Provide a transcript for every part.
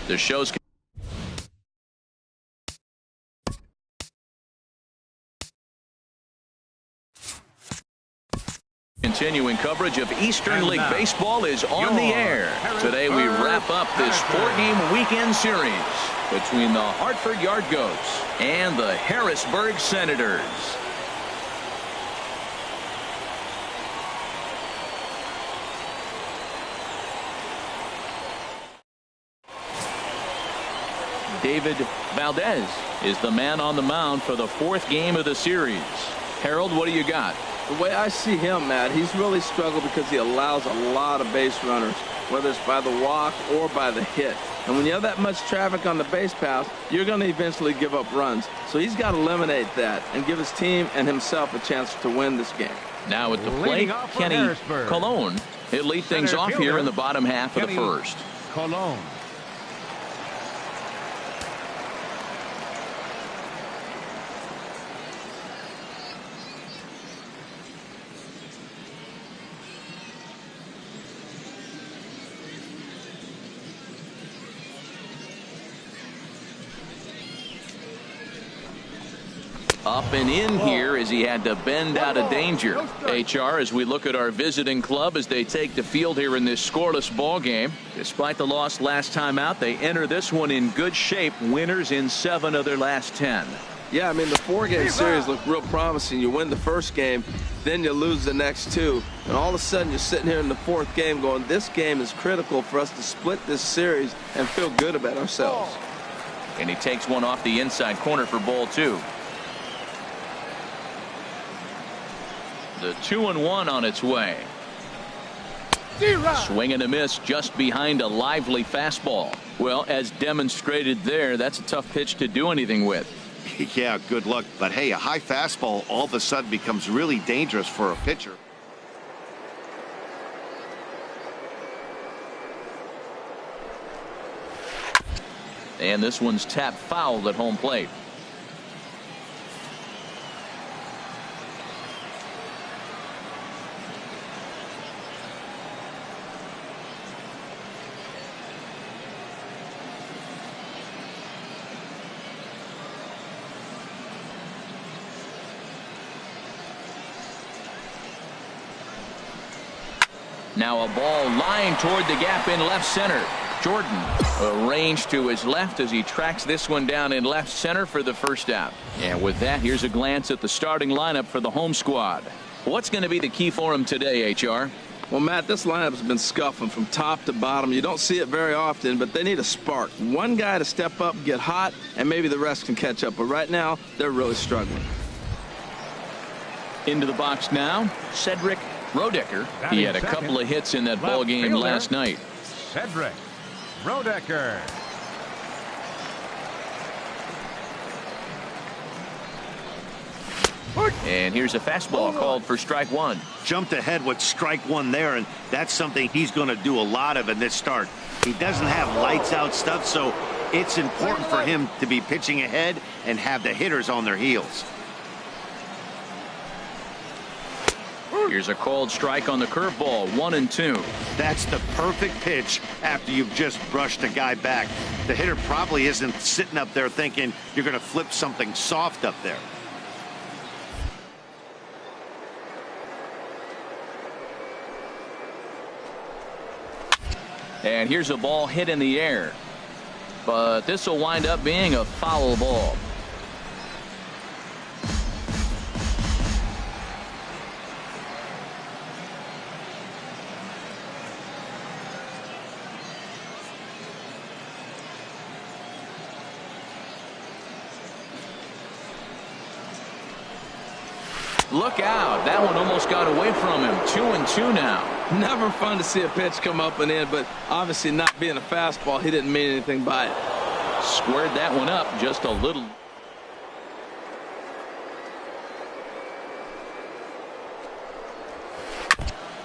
The show's continuing coverage of Eastern League Baseball is on the air. Today we wrap up this 4-game weekend series between the Hartford Yard Goats and the Harrisburg Senators. David Valdez is the man on the mound for the 4th game of the series. Harold, what do you got? The way I see him, Matt, he's really struggled because he allows a lot of base runners, whether it's by the walk or by the hit. And when you have that much traffic on the base paths, you're going to eventually give up runs. So he's got to eliminate that and give his team and himself a chance to win this game. Now at the plate, Kenny Colon. He'll lead things off here in the bottom half of the first. Colon. Up and in here as he had to bend out of danger. HR, as we look at our visiting club as they take the field here in this scoreless ball game. Despite the loss last time out, they enter this one in good shape. Winners in 7 of their last 10. Yeah, I mean, the 4-game series looked real promising. You win the first game, then you lose the next 2. And all of a sudden you're sitting here in the 4th game going, this game is critical for us to split this series and feel good about ourselves. And he takes one off the inside corner for ball 2. The 2-1 on its way. Swing and a miss just behind a lively fastball. Well, as demonstrated there, that's a tough pitch to do anything with. Yeah, good luck. But hey, a high fastball all of a sudden becomes really dangerous for a pitcher. And this one's tapped foul at home plate. Now a ball lined toward the gap in left center. Jordan arranged to his left as he tracks this one down in left center for the first out. And with that, here's a glance at the starting lineup for the home squad. What's going to be the key for him today, HR? Well, Matt, this lineup has been scuffling from top to bottom. You don't see it very often, but they need a spark. One guy to step up, get hot, and maybe the rest can catch up. But right now, they're really struggling. Into the box now, Cedric Rodecker. He had a couple of hits in that ball game last night. Cedric Rodecker. And here's a fastball called for strike 1. Jumped ahead with strike 1 there, and that's something he's going to do a lot of in this start. He doesn't have lights out stuff, so it's important for him to be pitching ahead and have the hitters on their heels. Here's a called strike on the curveball, 1-2. That's the perfect pitch after you've just brushed a guy back. The hitter probably isn't sitting up there thinking you're going to flip something soft up there. And here's a ball hit in the air. But this will wind up being a foul ball. Look out. That one almost got away from him. 2-2 now. Never fun to see a pitch come up and in, but obviously not being a fastball, he didn't mean anything by it. Squared that one up just a little.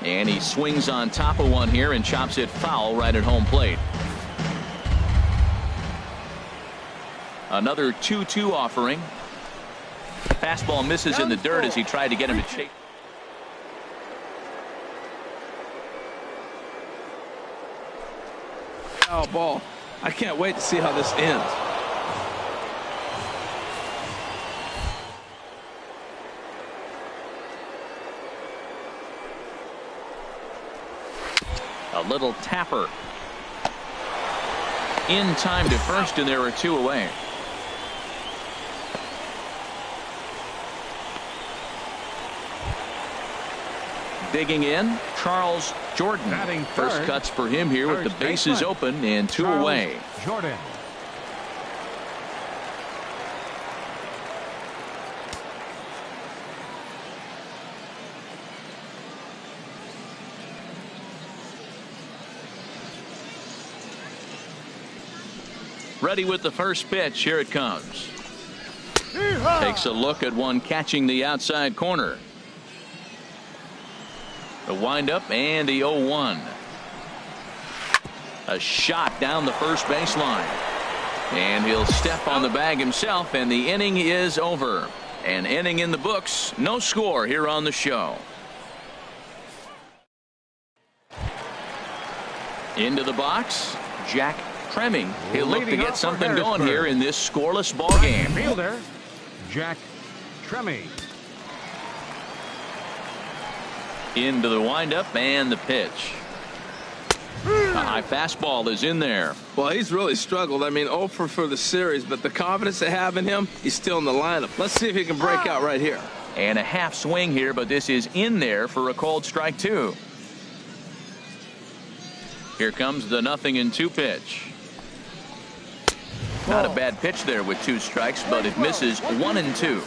And he swings on top of one here and chops it foul right at home plate. Another 2-2 offering. Fastball misses in the dirt as he tried to get him to chase. Foul ball. I can't wait to see how this ends. A little tapper. In time to first, and there are 2 away. Digging in, Charles Jordan. Batting First third, cuts for him here with the bases baseman, open and 2 Charles away. Jordan. Ready with the first pitch. Here it comes. Takes a look at one catching the outside corner. The windup and the 0-1. A shot down the first baseline. And he'll step on the bag himself, and the inning is over. An inning in the books. No score here on the show. Into the box, Jack Tremming. He'll look to Leading get off for something going Harrisburg. here in this scoreless ball game. Fielder, Jack Tremming. Into the windup and the pitch. A high fastball is in there. Well, he's really struggled. I mean, 0 for the series, but the confidence they have in him, he's still in the lineup. Let's see if he can break out right here. And a half swing here, but this is in there for a called strike 2. Here comes the 0-2 pitch. Not a bad pitch there with 2 strikes, but it misses 1-2.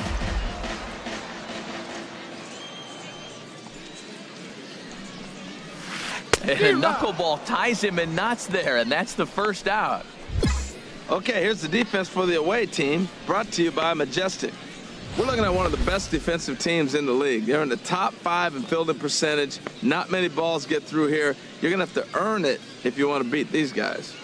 And knuckleball ties him in knots there, and that's the first out. Okay, here's the defense for the away team, brought to you by Majestic. We're looking at one of the best defensive teams in the league. They're in the top 5 in fielding percentage. Not many balls get through here. You're going to have to earn it if you want to beat these guys.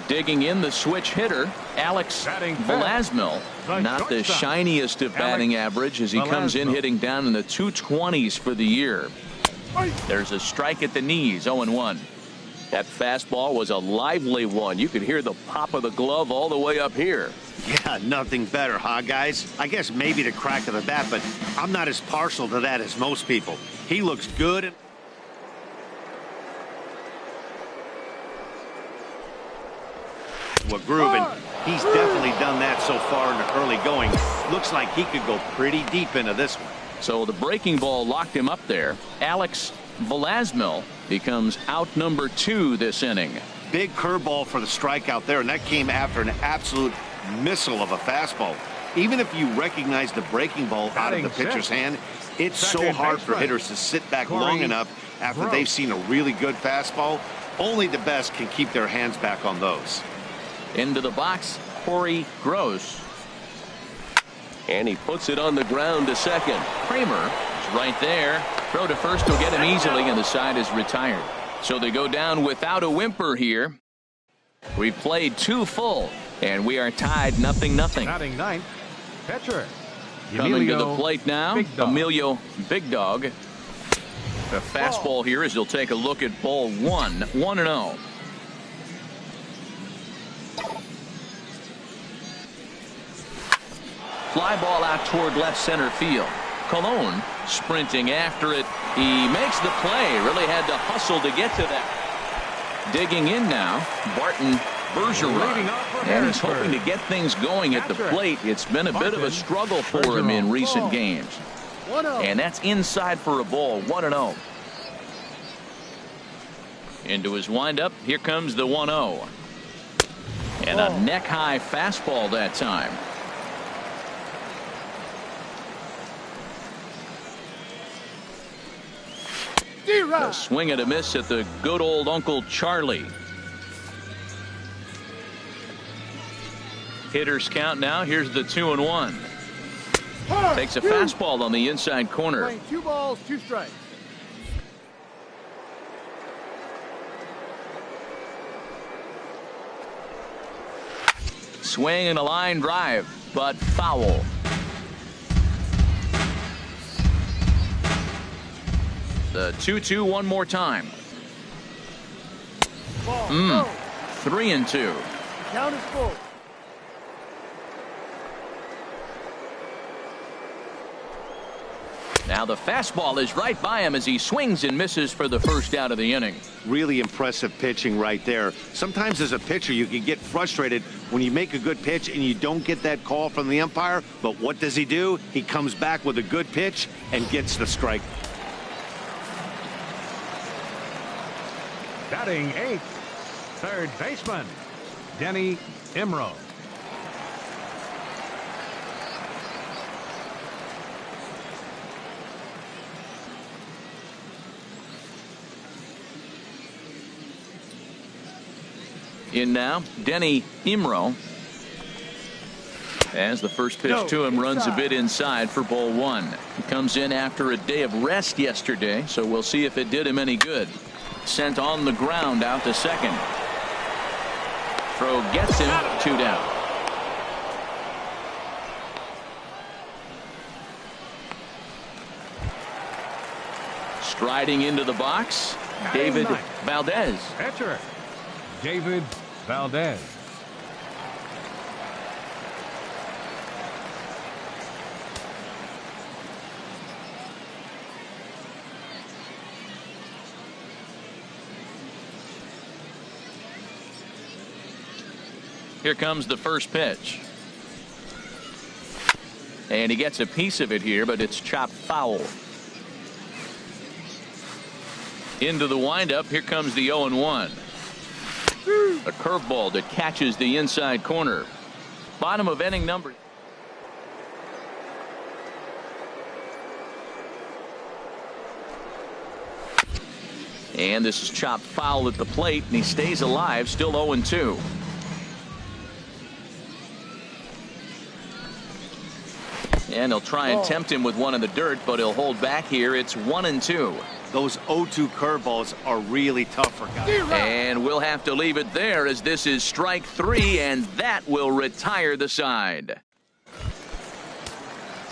Digging in, the switch hitter, Alex Batting fifth, Velasmil. the Not the shortstop, shiniest of batting Alex average as he comes in Velasmil. hitting down in the 220s for the year. There's a strike at the knees, 0-1. That fastball was a lively one. You could hear the pop of the glove all the way up here. Yeah, nothing better, huh, guys? I guess maybe the crack of the bat, but I'm not as partial to that as most people. He looks good. Well, grooving. He's definitely done that so far in the early going. Looks like he could go pretty deep into this one. So the breaking ball locked him up there. Alex Velasmil becomes out number 2 this inning. Big curveball for the strikeout there, and that came after an absolute missile of a fastball. Even if you recognize the breaking ball out of the Batting pitcher's sixth. hand, it's so Second hard for baseman, hitters to sit back Corey long enough after Gross. they've seen a really good fastball. Only the best can keep their hands back on those. Into the box, Corey Gross. And he puts it on the ground to second. Kramer is right there. Throw to first will get him easily, and the side is retired. So they go down without a whimper here. We played 2 full, and we are tied 0-0. Batting ninth, pitcher. Coming to the plate now, Big Dog. Emilio Big Dog. The fastball here as he'll take a look at ball 1, 1-0. Fly ball out toward left center field. Colon sprinting after it. He makes the play. Really had to hustle to get to that. Digging in now, Barton Bergeron. Leading off for And he's Harrisburg. hoping to get things going at the Patrick plate. It's been a bit of a Barton struggle for him in Bergeron. recent games. And that's inside for a ball, 1-0. Into his windup. Here comes the 1-0. And a neck-high fastball that time. A swing and a miss at the good old Uncle Charlie. Hitters count now. Here's the 2-1. Takes a fastball on the inside corner. 2 balls, 2 strikes. Swing and a line drive, but foul. The 2-2 one more time. 3-2. Count is full. Now the fastball is right by him as he swings and misses for the first out of the inning. Really impressive pitching right there. Sometimes as a pitcher you can get frustrated when you make a good pitch and you don't get that call from the umpire. But what does he do? He comes back with a good pitch and gets the strike. Batting eighth, third baseman, Denny Imro. In now, Denny Imro. As the first pitch to him runs a bit inside for ball one. He comes in after a day of rest yesterday, so we'll see if it did him any good. Sent on the ground out to second. Throw gets him, 2 down. Striding into the box, David Valdez. Pitcher, David Valdez. Here comes the first pitch. And he gets a piece of it here, but it's chopped foul. Into the windup. Here comes the 0-1. A curveball that catches the inside corner. Bottom of inning number. And this is chopped foul at the plate, and he stays alive, still 0-2. And he'll try and tempt him with one in the dirt, but he'll hold back here. It's 1-2. Those 0-2 curveballs are really tough for guys. And we'll have to leave it there as this is strike 3, and that will retire the side.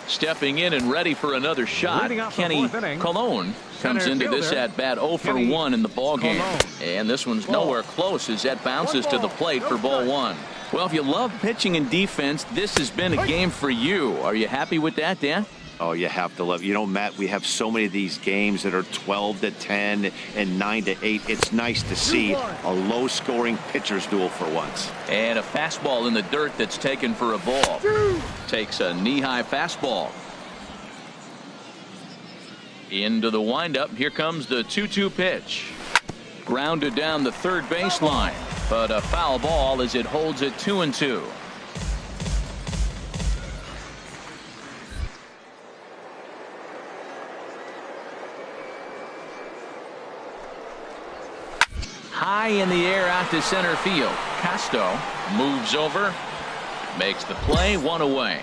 Stepping in and ready for another shot, Kenny Colon comes into this at bat 0 for 1 in the ball game. And this one's nowhere close as that bounces to the plate for ball 1. Well, if you love pitching and defense, this has been a game for you. Are you happy with that, Dan? Oh, you have to love. You know, Matt, we have so many of these games that are 12-10 and 9-8. It's nice to see a low-scoring pitcher's duel for once. And a fastball in the dirt that's taken for a ball. Takes a knee-high fastball. Into the windup. Here comes the 2-2 pitch. Grounded down the third baseline, but a foul ball as it holds it 2-2. High in the air out to center field. Casto moves over, makes the play, 1 away.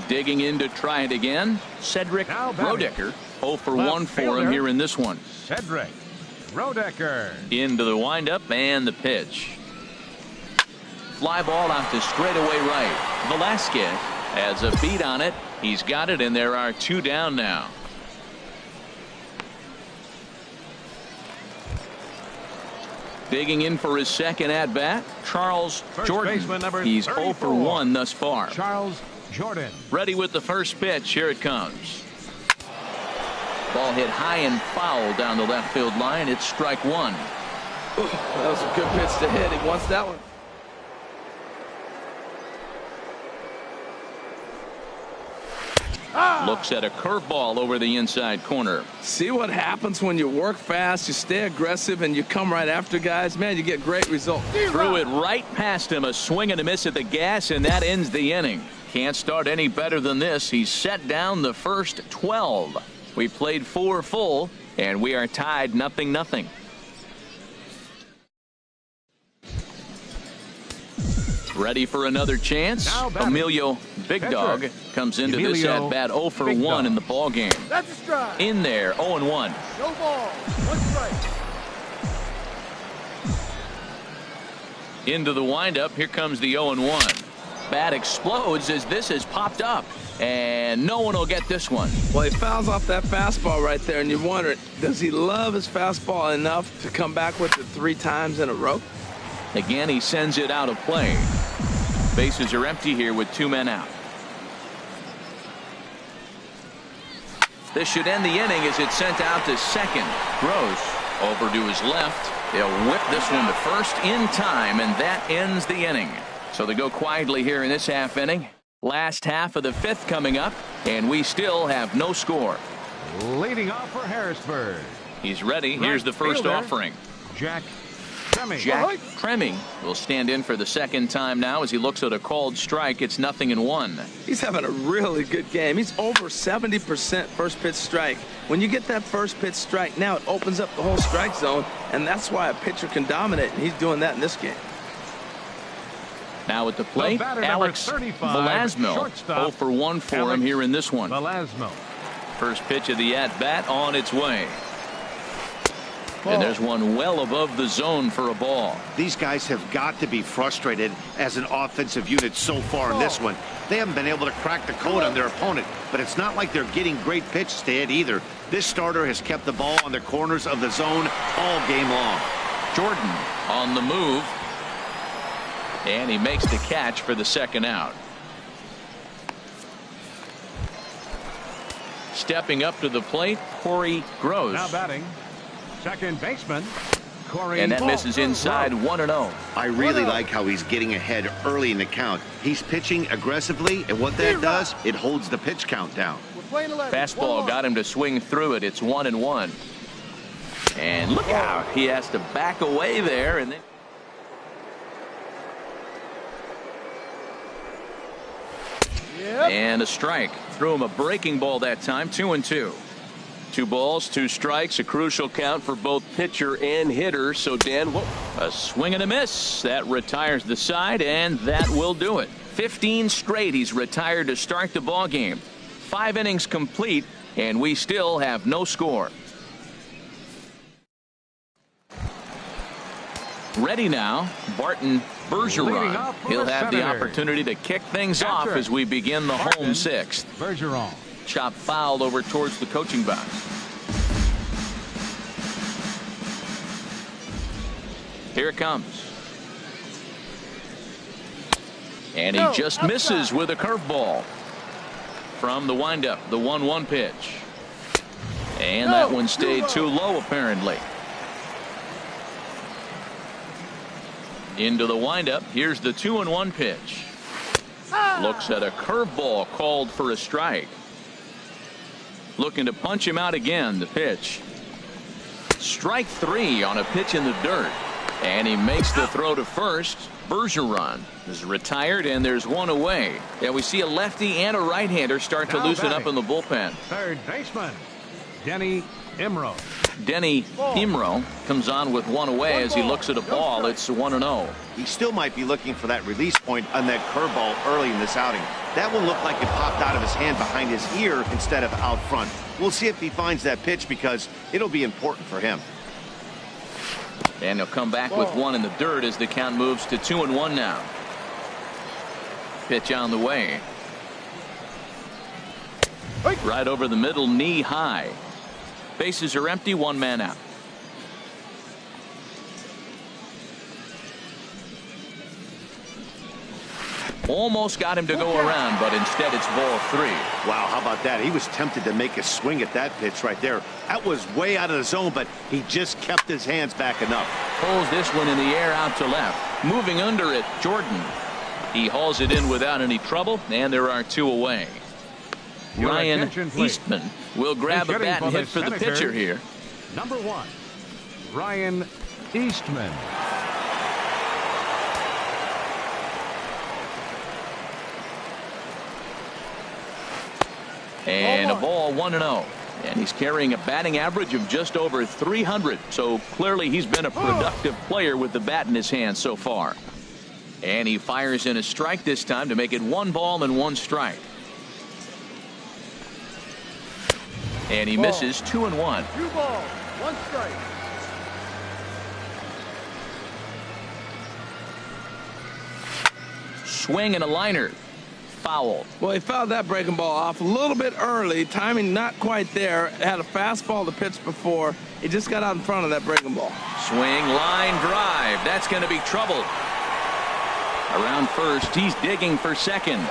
Digging in to try it again, Cedric Rodecker. 0 for 1 for him here in this one. Cedric Rodecker. Into the windup and the pitch. Fly ball out to straightaway right. Velasquez has a beat on it. He's got it, and there are 2 down now. Digging in for his second at bat, Charles Jordan. He's 0 for 1 thus far. Charles Jordan. Ready with the first pitch. Here it comes. Ball hit high and foul down the left field line. It's strike 1. That was a good pitch to hit. He wants that one. Looks at a curveball over the inside corner. See what happens when you work fast, you stay aggressive, and you come right after guys. Man, you get great results. Threw it right past him. A swing and a miss at the gas, and that ends the inning. Can't start any better than this. He's set down the first 12. We played 4 full, and we are tied 0-0. Ready for another chance? Emilio Big Dog comes into this at bat 0 for 1 in the ball game. That's a strike. In there, 0-1. No ball. 1 strike. Into the windup. Here comes the 0-1. bat explodes as this has popped up. And no one will get this one. Well, he fouls off that fastball right there, and you wonder, does he love his fastball enough to come back with it 3 times in a row? Again, he sends it out of play. Bases are empty here with 2 men out. This should end the inning as it's sent out to second. Gross over to his left. He'll whip this one to first in time, and that ends the inning. So they go quietly here in this half inning. Last half of the 5th coming up, and we still have no score. Leading off for Harrisburg. He's ready. Here's the first fielder, offering. Jack Tremme. Jack Tremme will stand in for the second time now as he looks at a called strike. It's 0-1. He's having a really good game. He's over 70% first pitch strike. When you get that first pitch strike, now it opens up the whole strike zone, and that's why a pitcher can dominate, and he's doing that in this game. Now at the plate, The batter, Alex number 35, Velasmo. shortstop, 0 for 1 for Alex him here in this one. Velasmo. First pitch of the at-bat on its way. And there's one well above the zone for a ball. These guys have got to be frustrated as an offensive unit so far in this one. They haven't been able to crack the code on their opponent, but it's not like they're getting great pitches to hit either. This starter has kept the ball on the corners of the zone all game long. Jordan on the move. And he makes the catch for the second out. Stepping up to the plate, Corey Gross. Now batting, second baseman, Corey. And that misses inside 1-0. I really like how he's getting ahead early in the count. He's pitching aggressively, and what that does, it holds the pitch count down. We're playing 11. Fastball got him to swing through it. It's 1-1. And look out. He has to back away there. And then and a strike. Threw him a breaking ball that time. 2-2. 2 balls, 2 strikes, a crucial count for both pitcher and hitter. So Dan, a swing and a miss that retires the side, and that will do it. 15 straight he's retired to start the ball game. 5 innings complete, and we still have no score. Ready now, Barton Bergeron. He'll have the opportunity to kick things off as we begin the home 6th. Bergeron. Chop foul over towards the coaching box. Here it comes. And he just misses with a curveball. From the windup, the 1-1 pitch. And that one stayed too low apparently. Into the windup. Here's the 2-1 pitch. Looks at a curveball called for a strike. Looking to punch him out again. The pitch. Strike 3 on a pitch in the dirt. And he makes the throw to first. Bergeron is retired, and there's one away. Yeah, we see a lefty and a right-hander start to loosen up in the bullpen. Third baseman, Denny Imro. Denny Imro comes on with one away as he looks at a ball. It's 1-0. He still might be looking for that release point on that curveball early in this outing. That one looked like it popped out of his hand behind his ear instead of out front. We'll see if he finds that pitch because it'll be important for him. And he'll come back with one in the dirt as the count moves to 2-1 now. Pitch on the way. Right over the middle, knee high. Bases are empty, 1 man out. Almost got him to go around, but instead it's ball 3. Wow, how about that? He was tempted to make a swing at that pitch right there. That was way out of the zone, but he just kept his hands back enough. Pulls this one in the air out to left. Moving under it, Jordan. He hauls it in without any trouble, and there are 2 away. Your Ryan attention, please. Eastman will grab a bat and hit for the pitcher here. Number 1, Ryan Eastman. And a ball 1-0. And he's carrying a batting average of just over 300. So clearly he's been a productive player with the bat in his hand so far. And he fires in a strike this time to make it 1 ball and 1 strike. And he misses 2-1. 2 balls, 1 strike. swing and a liner. Foul. Well, he fouled that breaking ball off a little bit early. Timing not quite there. Had a fastball to pitch before. He just got out in front of that breaking ball. Swing, line drive. That's going to be trouble. Around first, he's digging for second.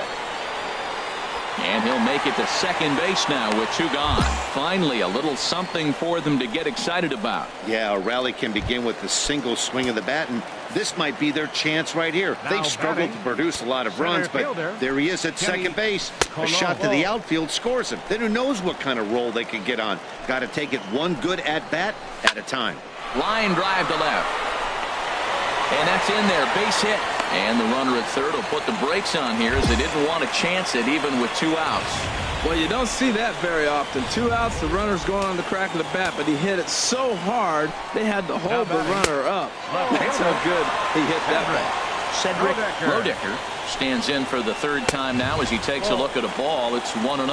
And he'll make it to second base now with 2 gone. Finally, a little something for them to get excited about. Yeah, a rally can begin with a single swing of the bat, and this might be their chance right here. They've struggled to produce a lot of runs, but there he is at second base. A shot to the outfield scores him. Then who knows what kind of roll they can get on. Got to take it one good at-bat at a time. Line drive to left. And that's in there. Base hit. And the runner at third will put the brakes on here as they didn't want to chance it even with 2 outs. Well, you don't see that very often. 2 outs, the runner's going on the crack of the bat, but he hit it so hard they had to hold the runner up. That's how good he hit that ball. Cedric Rodicker stands in for the 3rd time now as he takes a look at a ball. It's 1-0.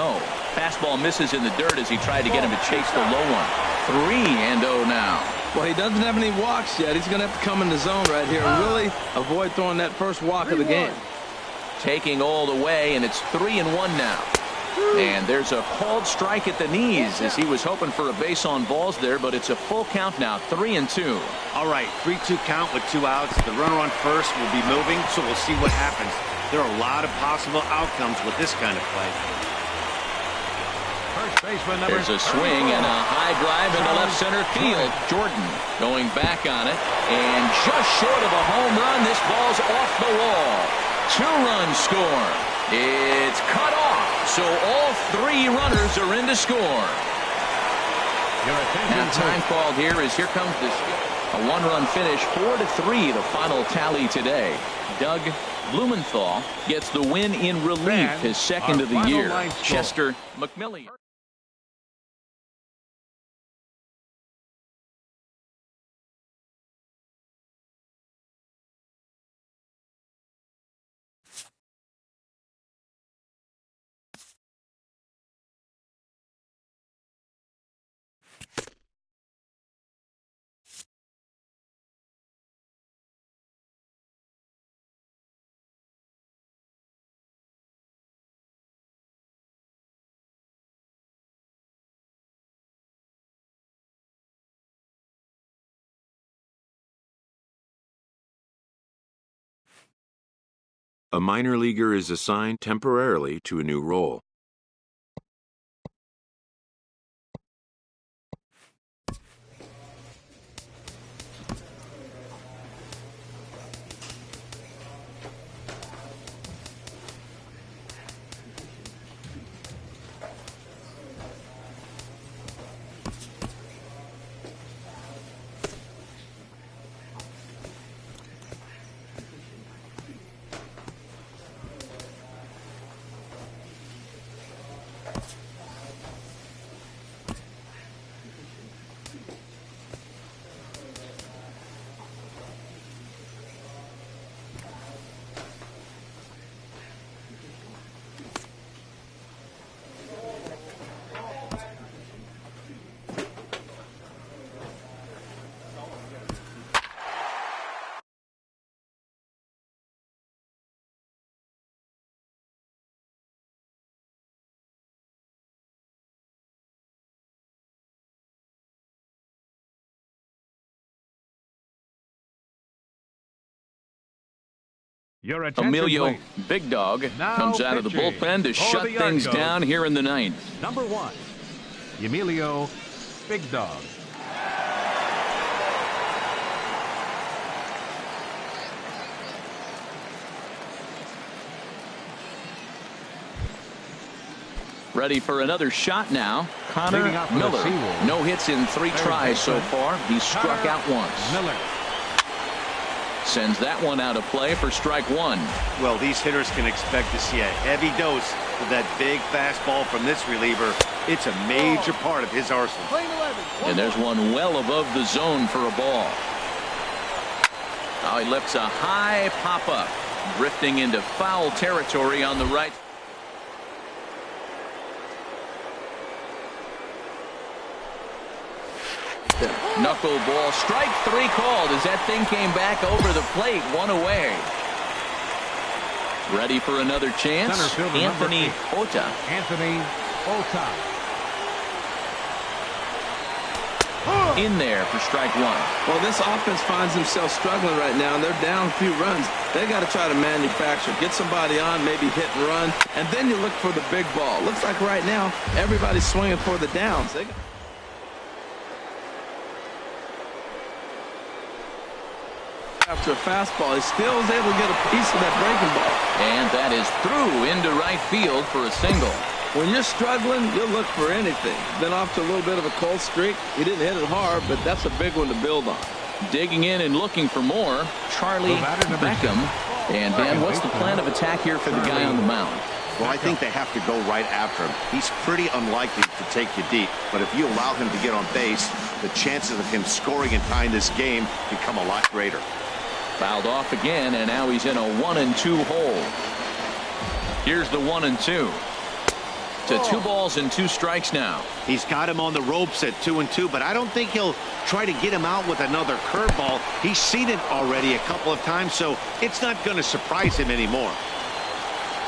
Fastball misses in the dirt as he tried to get him to chase the low one. 3-0 now. Well, he doesn't have any walks yet. He's going to have to come in the zone right here and really avoid throwing that first walk of the game. Taking all the way, and it's 3-1 now. And there's a called strike at the knees as he was hoping for a base on balls there, but it's a full count now, 3-2. All right, 3-2 count with 2 outs. The runner on first will be moving, so we'll see what happens. There are a lot of possible outcomes with this kind of play. There's a swing and a high drive into left center field. Jordan going back on it, and just short of a home run, this ball's off the wall. 2-run score. It's cut off, so all 3 runners are in to score. Now time called here as here comes this. A 1-run finish, 4-3 the final tally today. Doug Blumenthal gets the win in relief, his 2nd of the year. Chester McMillian. A minor leaguer is assigned temporarily to a new role. Your attention, Emilio please. Big Dog Now comes out of the pitching bullpen to for shut the things Argos. down here in the 9th. Number 1, Emilio Big Dog. Ready for another shot now. Connor Leading off for the Miller. Seawolves. No hits in 3 tries so far. He's struck Connor out once. Miller. Sends that one out of play for strike 1. Well, these hitters can expect to see a heavy dose of that big fastball from this reliever. It's a major part of his arsenal. Playing 11. And there's one well above the zone for a ball. Now he lifts a high pop-up, drifting into foul territory on the right. Knuckleball, strike 3 called as that thing came back over the plate, 1 away. Ready for another chance. Center fielder Anthony Ota. Anthony Ota. In there for strike one. Well, this offense finds themselves struggling right now, and they're down a few runs. They got to try to manufacture, get somebody on, maybe hit and run, and then you look for the big ball. Looks like right now everybody's swinging for the downs. After a fastball, he still is able to get a piece of that breaking ball. And that is through into right field for a single. When you're struggling, you'll look for anything. Been off to a little bit of a cold streak. He didn't hit it hard, but that's a big one to build on. Digging in and looking for more, Charlie Beckham. And Dan, what's the plan of attack here for the guy on the mound? Well, I think they have to go right after him. He's pretty unlikely to take you deep, but if you allow him to get on base, the chances of him scoring and tying this game become a lot greater. Fouled off again, and now he's in a 1-2 hole. Here's the 1-2. To 2 balls and 2 strikes now. He's got him on the ropes at 2-2, but I don't think he'll try to get him out with another curveball. He's seen it already a couple of times, so it's not going to surprise him anymore.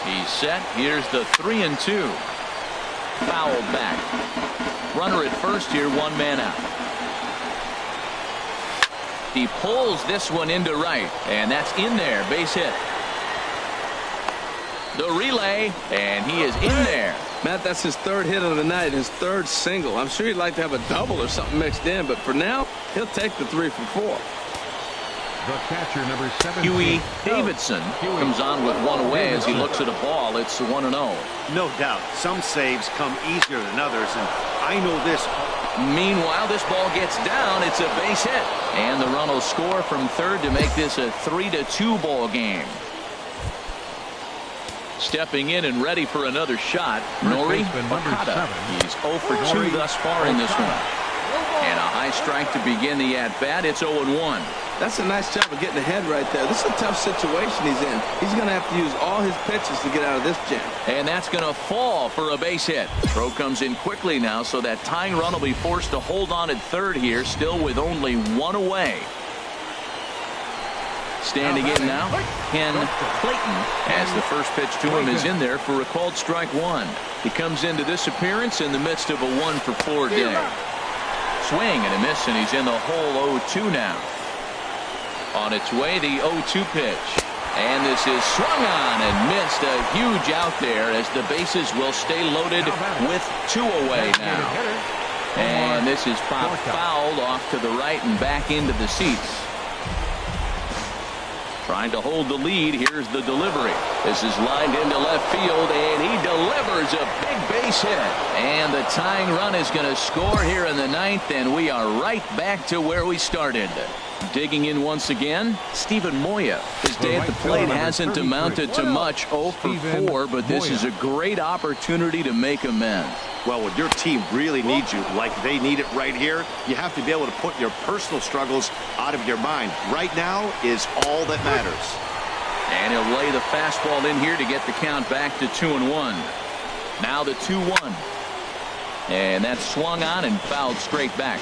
He's set. Here's the 3-2. Fouled back. Runner at first here, 1 man out. He pulls this one into right, and that's in there. Base hit. The relay, and he is in there. Matt, that's his 3rd hit of the night, his 3rd single. I'm sure he'd like to have a double or something mixed in, but for now, he'll take the 3 for 4. The catcher, number 17. Huey Davidson comes on with 1 away as he looks at a ball. It's 1-0. No doubt, some saves come easier than others, and I know this. Meanwhile, this ball gets down. It's a base hit. And the run will score from third to make this a 3-2 ball game. Stepping in and ready for another shot, Nori Okada. He's 0 for 2 thus far in this one. And a high strike to begin the at-bat. It's 0-1. That's a nice job of getting ahead right there. This is a tough situation he's in. He's going to have to use all his pitches to get out of this jam. And that's going to fall for a base hit. Throw comes in quickly now, so that tying run will be forced to hold on at third here, still with only 1 away. Standing in now, Ken Clayton, as the first pitch to him is in there for a called strike 1. He comes into this appearance in the midst of a 1 for 4 day. Swing and a miss, and he's in the hole 0-2 now. On its way, the 0-2 pitch. And this is swung on and missed. A huge out there as the bases will stay loaded with 2 away now. And this is popped fouled off to the right and back into the seats. Trying to hold the lead. Here's the delivery. This is lined into left field, and he delivers a big base hit. And the tying run is going to score here in the 9th, and we are right back to where we started. Digging in once again, Steven Moya. His day at the plate hasn't amounted to much, 0 for 4, but this is a great opportunity to make amends. Well, when your team really needs you, like they need it right here, you have to be able to put your personal struggles out of your mind. Right now is all that matters. And he'll lay the fastball in here to get the count back to 2-1. Now the 2-1. And that's swung on and fouled straight back.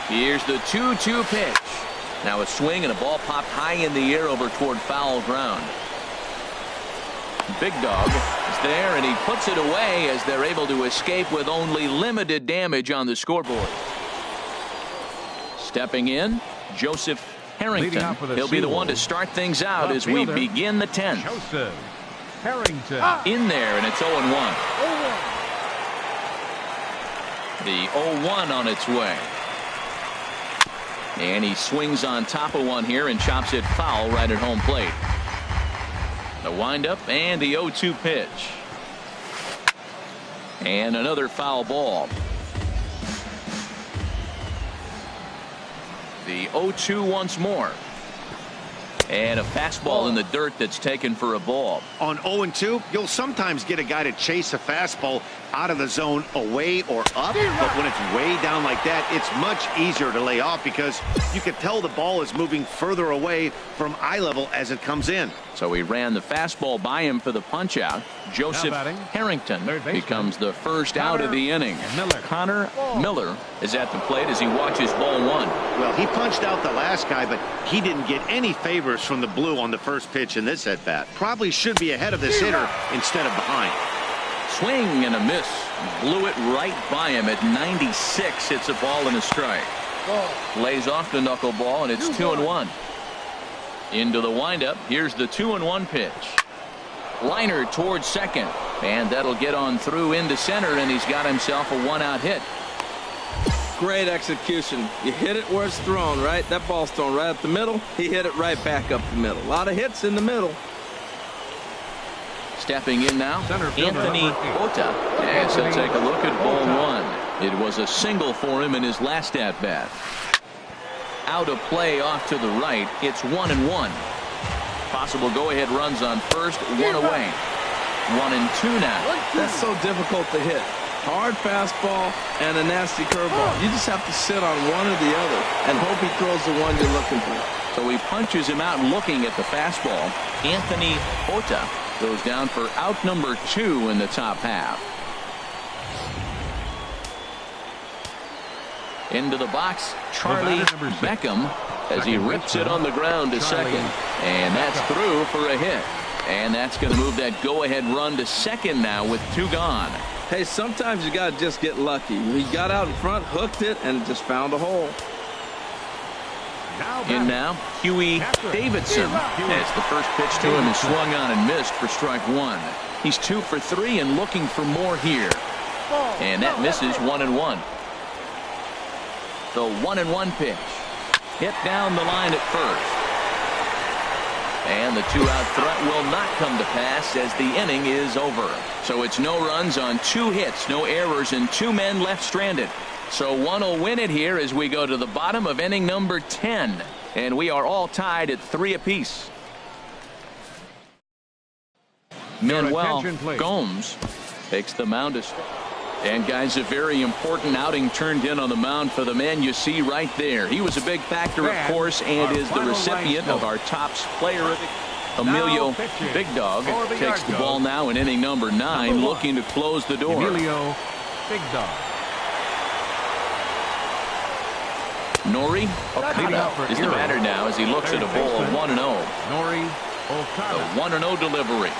Here's the 2-2 pitch. Now a swing and a ball popped high in the air over toward foul ground. Big Dog is there, and he puts it away as they're able to escape with only limited damage on the scoreboard. Stepping in, Joseph Harrington. He'll be the one to start things out as we begin the 10th. Joseph Harrington. In there, and it's 0-1. The 0-1 on its way. And he swings on top of one here and chops it foul right at home plate. The windup and the 0-2 pitch. And another foul ball. The 0-2 once more. And a fastball in the dirt that's taken for a ball. On 0-2, you'll sometimes get a guy to chase a fastball out of the zone away or up, but when it's way down like that, it's much easier to lay off because you can tell the ball is moving further away from eye level as it comes in. So he ran the fastball by him for the punch out. Joseph Harrington becomes the first out of the inning. Connor Miller is at the plate as he watches ball 1. Well, he punched out the last guy, but he didn't get any favors runners from the blue on the first pitch in this at-bat. Probably should be ahead of this hitter instead of behind. Swing and a miss. Blew it right by him at 96. It's a ball and a strike. Lays off the knuckleball, and it's 2-1. Into the windup. Here's the 2-1 pitch. Liner towards second, and that'll get on through into center, and he's got himself a one-out hit. Great execution. You hit it where it's thrown, right? That ball's thrown right up the middle. He hit it right back up the middle. A lot of hits in the middle. Stepping in now, Center fielder, Anthony number 8. Ota. As he'll take a look at ball one. It was a single for him in his last at-bat. Out of play off to the right. It's 1-1. Possible go-ahead runs on first, one away. 1-2 now. That's so difficult to hit. Hard fastball and a nasty curveball. You just have to sit on one or the other and hope he throws the one you're looking for. So he punches him out looking at the fastball. Anthony Ota goes down for out number 2 in the top half. Into the box, Charlie Beckham as he rips it on the ground to second. And that's through for a hit. And that's going to move that go-ahead run to second now with 2 gone. Hey, sometimes you got to just get lucky. He got out in front, hooked it, and just found a hole. In now, Huey Davidson. As the first pitch to him is swung on and missed for strike 1. He's 2 for 3 and looking for more here. And that misses 1-1. The 1-1 pitch. Hit down the line at first. And the 2-out threat will not come to pass as the inning is over. So it's no runs on 2 hits, no errors, and 2 men left stranded. So one will win it here as we go to the bottom of inning number 10. And we are all tied at 3 apiece. Manuel Gomes takes the mound to start. And guys, a very important outing turned in on the mound for the man you see right there. He was a big factor, of course, and is the recipient of our tops player of the Emilio Big Dog takes the ball now in inning number 9, looking to close the door. Emilio Big Dog. Nori Okada is the batter now as he looks at a ball 1-0. Nori Okada. The 1-0 delivery.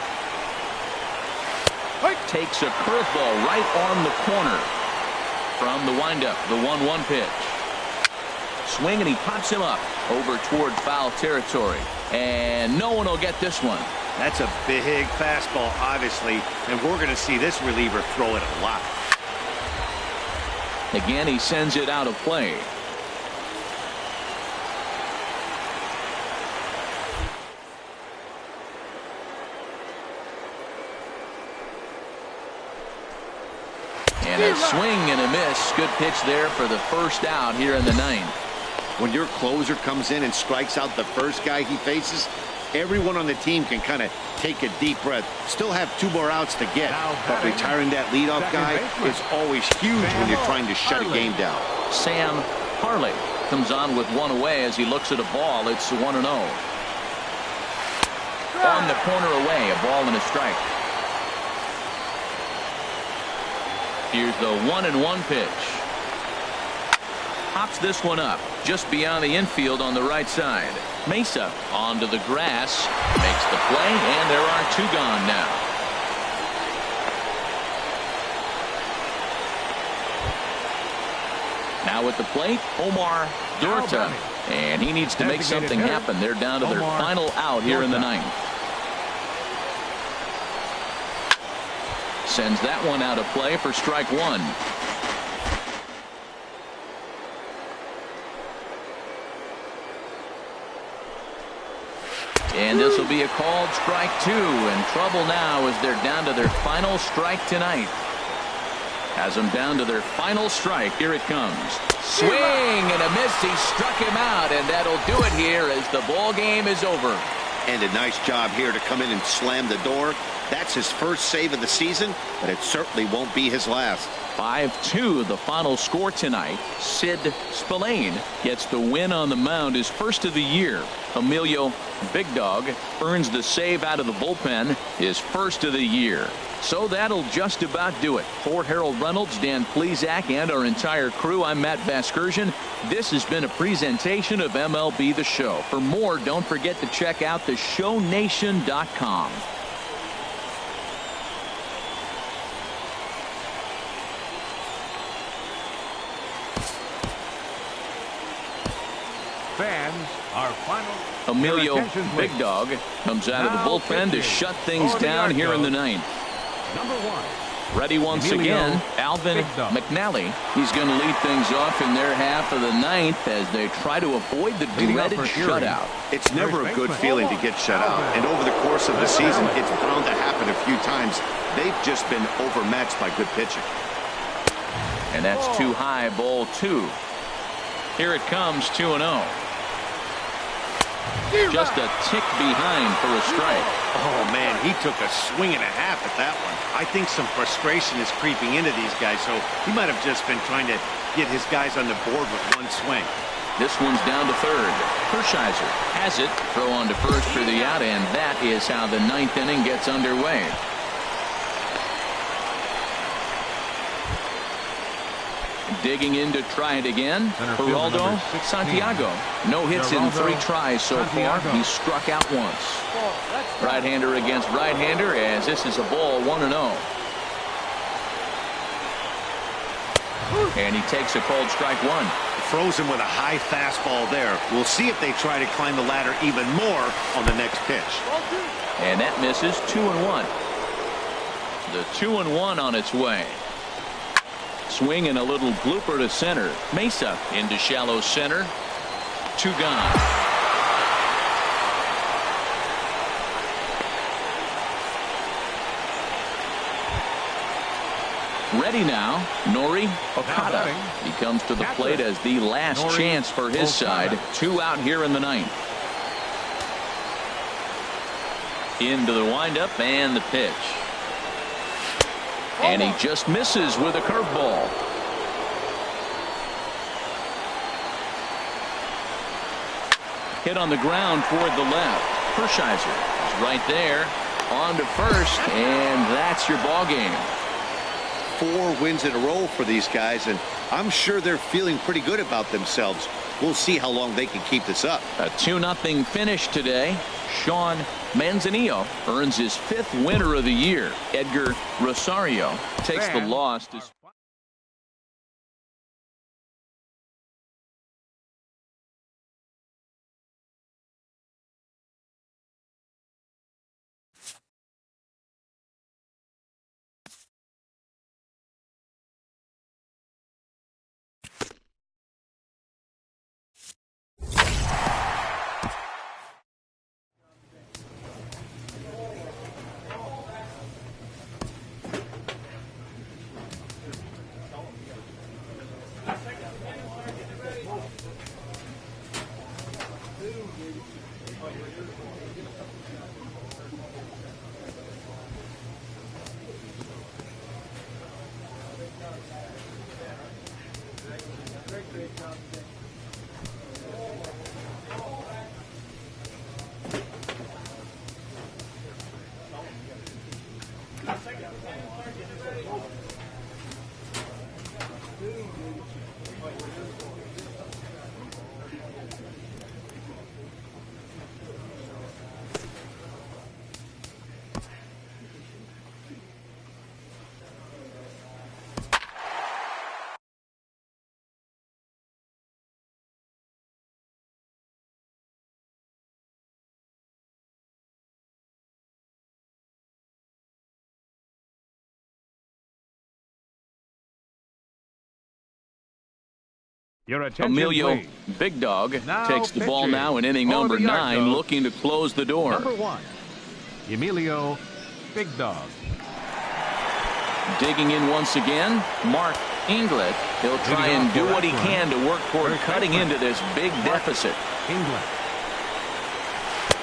Takes a curveball right on the corner from the windup. The 1-1 pitch. Swing, and he pops him up over toward foul territory. And no one will get this one. That's a big fastball, obviously, and we're going to see this reliever throw it a lot. Again, he sends it out of play. And a swing and a miss. Good pitch there for the first out here in the 9th. When your closer comes in and strikes out the first guy he faces, everyone on the team can kind of take a deep breath. Still have 2 more outs to get, but retiring that leadoff guy is always huge when you're trying to shut a game down. Sam Harley comes on with 1 away as he looks at a ball. It's 1-0. On the corner away, a ball and a strike. Here's the 1-1 pitch. Pops this one up just beyond the infield on the right side. Mesa onto the grass, makes the play, and there are 2 gone now. Now at the plate, Omar Dorta, and he needs to make something happen. They're down to their final out here in the 9th. Sends that one out of play for strike 1. And this will be a called strike 2. In trouble now as they're down to their final strike tonight. Has them down to their final strike. Here it comes. Swing and a miss. He struck him out, and that'll do it here as the ball game is over. And a nice job here to come in and slam the door. That's his first save of the season, but it certainly won't be his last. 5-2 the final score tonight. Sid Spillane gets the win on the mound, his first of the year. Emilio Big Dog earns the save out of the bullpen, his first of the year. So that'll just about do it. For Harold Reynolds, Dan Plesac, and our entire crew, I'm Matt Vasgersian. This has been a presentation of MLB The Show. For more, don't forget to check out theshownation.com. Fans, our final. Emilio Your attention, Big please. Dog comes out of the Now bullpen to pitching shut things for the down here in the Argos. ninth. Number 1. Ready once Emilio again, Alvin Big Dog. McNally. He's going to lead things off in their half of the ninth as they try to avoid the Leading off dreaded for Erie. shutout. It's never a good feeling to get shut out, and over the course of the season, it's bound to happen a few times. They've just been overmatched by good pitching. And that's too high, ball 2. Here it comes, 2-0. Just a tick behind for a strike. Oh, man, he took a swing and a half at that one. I think some frustration is creeping into these guys, so he might have just been trying to get his guys on the board with one swing. This one's down to third. Hershiser has it. Throw on to first for the out, and that is how the ninth inning gets underway. Digging in to try it again. Center fielder Geraldo number 16. Santiago. No hits in Geraldo 3 tries so Santiago. far. He struck out once. Right-hander against right-hander as this is a ball 1-0. And he takes a cold strike 1. Throws him with a high fastball there. We'll see if they try to climb the ladder even more on the next pitch. And that misses. 2-1. The 2-1 on its way. Swing and a little blooper to center. Mesa into shallow center. 2 gone. Ready now, Nori Okada. He comes to the plate as the last Nori chance for his Okada. side. 2 out here in the ninth. Into the windup and the pitch. And he just misses with a curveball. Hit on the ground toward the left. Hershiser is right there. On to first, and that's your ball game. 4 wins in a row for these guys, and I'm sure they're feeling pretty good about themselves. We'll see how long they can keep this up. A 2-0 finish today. Sean Manzanillo earns his 5th winner of the year. Edgar Rosario takes the loss to Your attention, Emilio please. Big Dog Now takes the ball pitching now in inning for number the 9, Argos. looking to close the door. Number 1, Emilio Big Dog. Digging in once again, Mark Inglet. He'll try and do what he can to work toward cutting into this big deficit. England.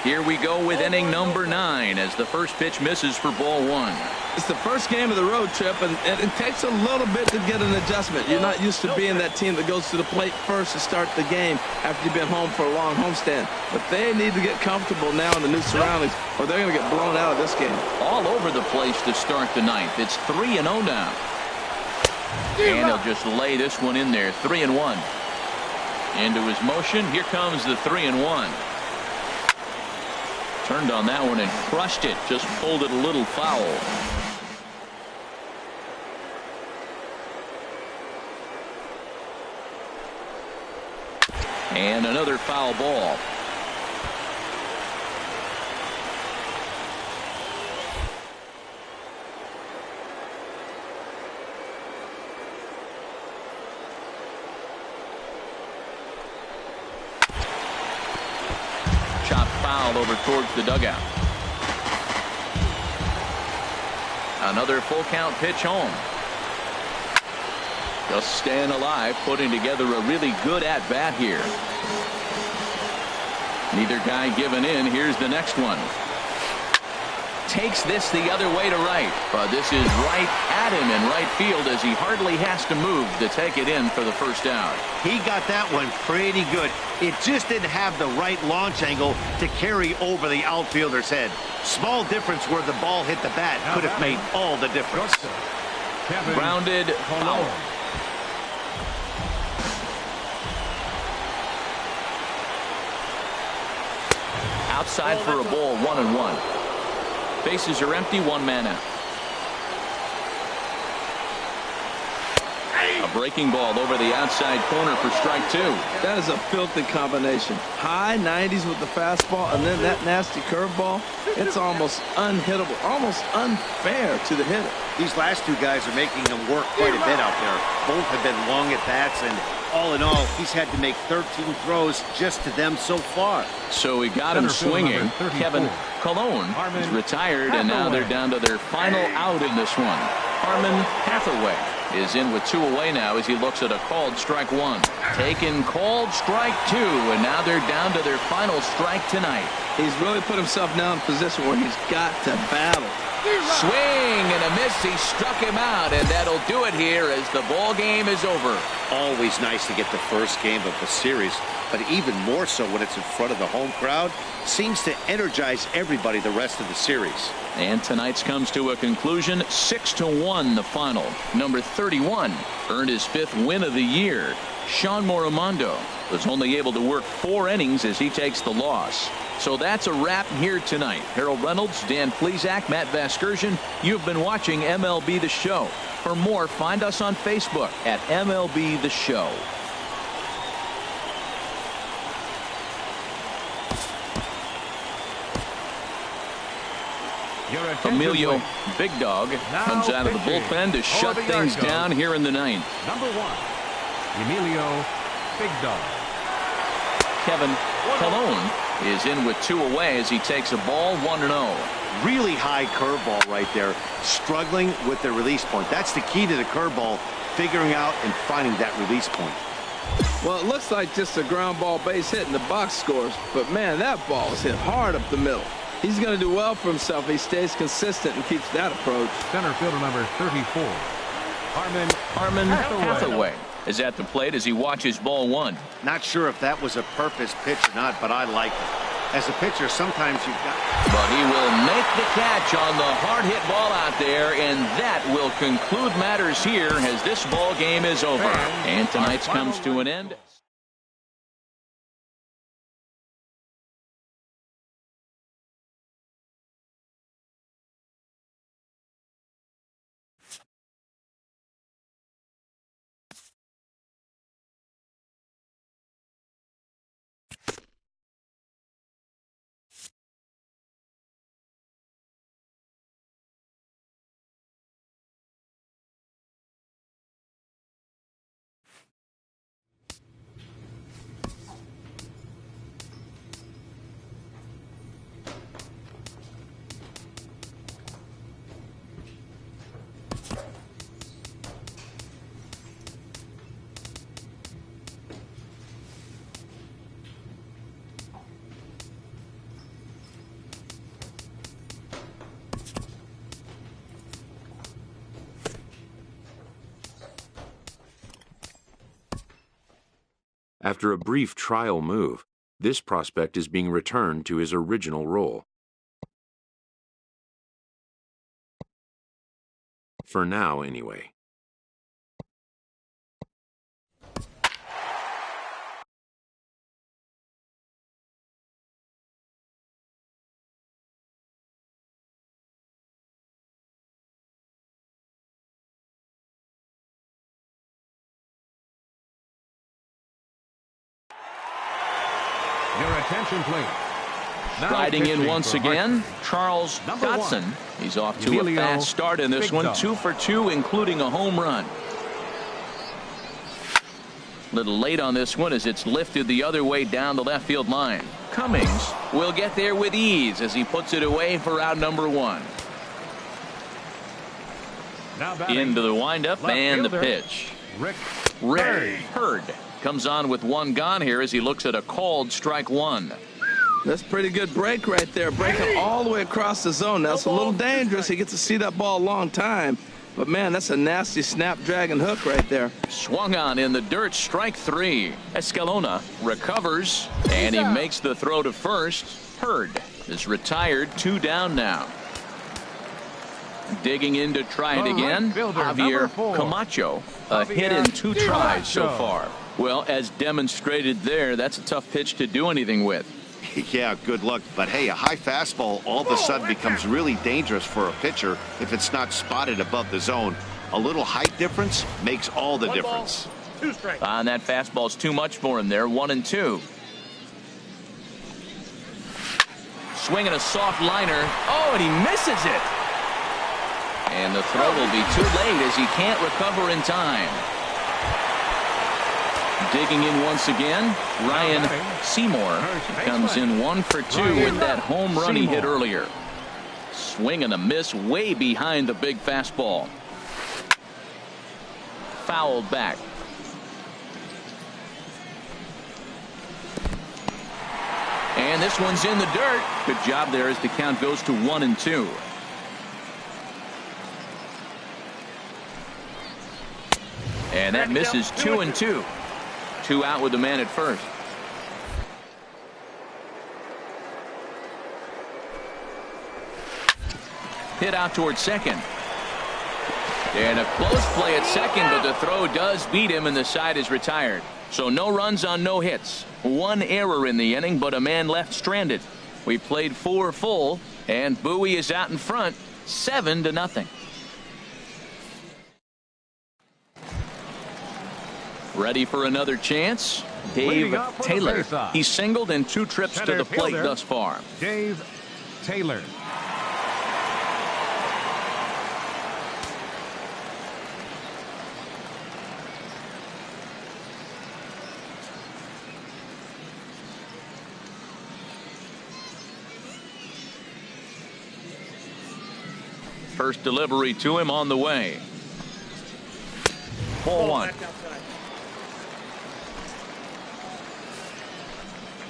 Here we go with inning number 9 as the first pitch misses for ball 1. It's the first game of the road trip, and it takes a little bit to get an adjustment. You're not used to being that team that goes to the plate first to start the game after you've been home for a long homestand. But they need to get comfortable now in the new surroundings, or they're going to get blown out of this game. All over the place to start the 9th. It's 3-0 now. And he'll just lay this one in there. 3-1. Into his motion. Here comes the 3-1. Turned on that one and crushed it. Just pulled it a little foul. And another foul ball. Chop foul over towards the dugout. Another full count pitch home. Just staying alive, putting together a really good at-bat here. Neither guy giving in. Here's the next one. Takes this the other way to right, but this is right at him in right field as he hardly has to move to take it in for the first out. He got that one pretty good. It just didn't have the right launch angle to carry over the outfielder's head. Small difference where the ball hit the bat could have made all the difference. Grounded foul. Outside for a ball, 1-1. Bases are empty, 1 man out. A breaking ball over the outside corner for strike 2. That is a filthy combination. High 90s with the fastball and then that nasty curveball. It's almost unhittable, almost unfair to the hitter. These last two guys are making him work quite a bit out there. Both have been long at bats, and all in all, he's had to make 13 throws just to them so far. So he got him swinging. Kevin Colon is retired, and now they're down to their final out in this one. Harmon Hathaway is in with 2 away now as he looks at a called strike 1. Taken called strike 2, and now they're down to their final strike tonight. He's really put himself now in a position where he's got to battle. Swing and a miss. He struck him out, and that'll do it here as the ball game is over. Always nice to get the first game of the series, but even more so when it's in front of the home crowd. Seems to energize everybody the rest of the series. And tonight's comes to a conclusion. 6-1 the final. Number 31 earned his 5th win of the year. Sean Moromondo was only able to work 4 innings as he takes the loss. So that's a wrap here tonight. Harold Reynolds, Dan Plesac, Matt Vasgersian. You've been watching MLB The Show. For more, find us on Facebook at MLB The Show. Emilio Big Dog comes out of the bullpen to shut things down here in the 9th. Number 1, Emilio Big Dog. Kevin Colon is in with 2 away as he takes a ball, 1-0. Really high curveball right there. Struggling with the release point. That's the key to the curveball, figuring out and finding that release point. Well, it looks like just a ground ball base hit in the box scores, but man, that ball is hit hard up the middle. He's going to do well for himself if he stays consistent and keeps that approach. Center fielder number 34, Harmon Hathaway is at the plate as he watches ball 1. Not sure if that was a purpose pitch or not, but I like it. As a pitcher, sometimes you've got... But he will make the catch on the hard hit ball out there, and that will conclude matters here as this ball game is over. And tonight's comes to an end. After a brief trial move, this prospect is being returned to his original role. For now, anyway. Your attention, please. Now Striding in pitching once for again, Charles Number Dotson. one, He's off to Emilio a fast start in this Big one, Dog. 2 for 2, including a home run. Little late on this one as it's lifted the other way down the left field line. Cummings will get there with ease as he puts it away for out number 1. Now batting, Into the windup left and the fielder, pitch. Rick Rick Hurd comes on with 1 gone here as he looks at a called strike 1. That's a pretty good break right there. Breaking all the way across the zone. Now, it's a little dangerous. He gets to see that ball a long time. But, man, that's a nasty snapdragon hook right there. Swung on in the dirt, strike 3. Escalona recovers, and he makes the throw to first. Hurd is retired, 2 down now. Digging in to try it The again, right fielder, number Javier 4. Camacho. A hit in 2 tries so far. Well, as demonstrated there, that's a tough pitch to do anything with. Yeah, good luck. But hey, a high fastball all of a sudden becomes really dangerous for a pitcher if it's not spotted above the zone. A little height difference makes all the difference. 2 strikes. And that fastball's too much for him there, 1-2. Swinging a soft liner. Oh, and he misses it. And the throw will be too late as he can't recover in time. Digging in once again, Ryan Seymour comes in 1 for 2 with that home run he hit earlier. Swing and a miss way behind the big fastball. Fouled back. And this one's in the dirt. Good job there as the count goes to 1-2. And that misses 2-2. 2 out with the man at first. Hit out towards second. And a close play at second, but the throw does beat him and the side is retired. So no runs on no hits. 1 error in the inning, but a man left stranded. We played 4 full, and Bowie is out in front, 7-0. Ready for another chance? Dave Leading off for the Taylor. faceoff. He's singled in 2 trips to Center the plate fielder, thus far. Dave Taylor. First delivery to him on the way. Ball 1.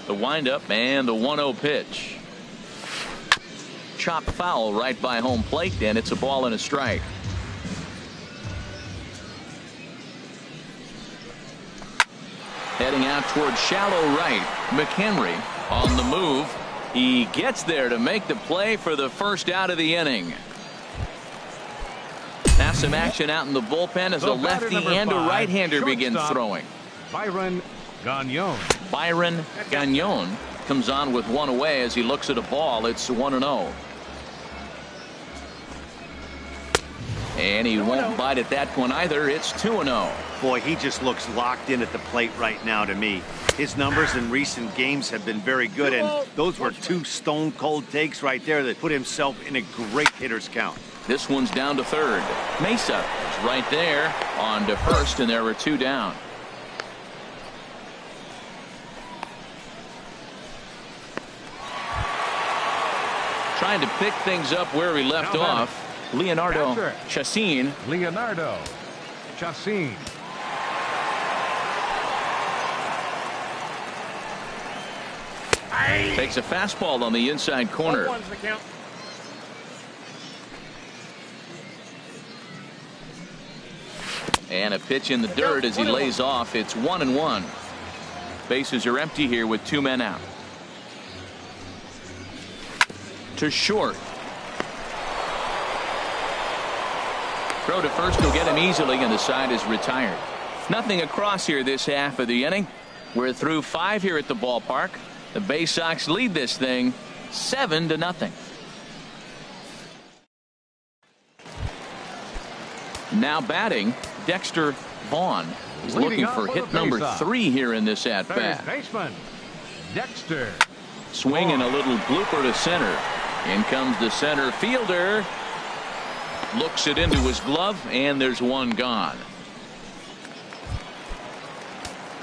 The windup and the 1-0 pitch. Chopped foul right by home plate, and it's a ball and a strike. Heading out towards shallow right. McHenry on the move. He gets there to make the play for the first out of the inning. Now some action out in the bullpen as a The batter, lefty number and a 5, right-hander begin shortstop, throwing. Byron Gagnon. Byron Gagnon comes on with 1 away as he looks at a ball. It's 1-0. And he won't bite at that one either. It's 2-0. Boy, he just looks locked in at the plate right now to me. His numbers in recent games have been very good, and those were 2 stone-cold takes right there that put himself in a great hitter's count. This one's down to third. Mesa is right there on to first, and there were 2 down. Trying to pick things up where we left Now off. Leonardo Catcher. Chacin. Leonardo Chacin. Takes a fastball on the inside corner. And a pitch in the dirt as he lays off. It's 1-1. Bases are empty here with 2 men out. To short. Throw to first will get him easily, and the side is retired. Nothing across here this half of the inning. We're through 5 here at the ballpark. The Bay Sox lead this thing 7-0. Now batting, Dexter Vaughn. He's looking for hit number 3 here in this at bat. Third baseman, Dexter. Swing and a little blooper to center. In comes the center fielder. Looks it into his glove, and there's one gone.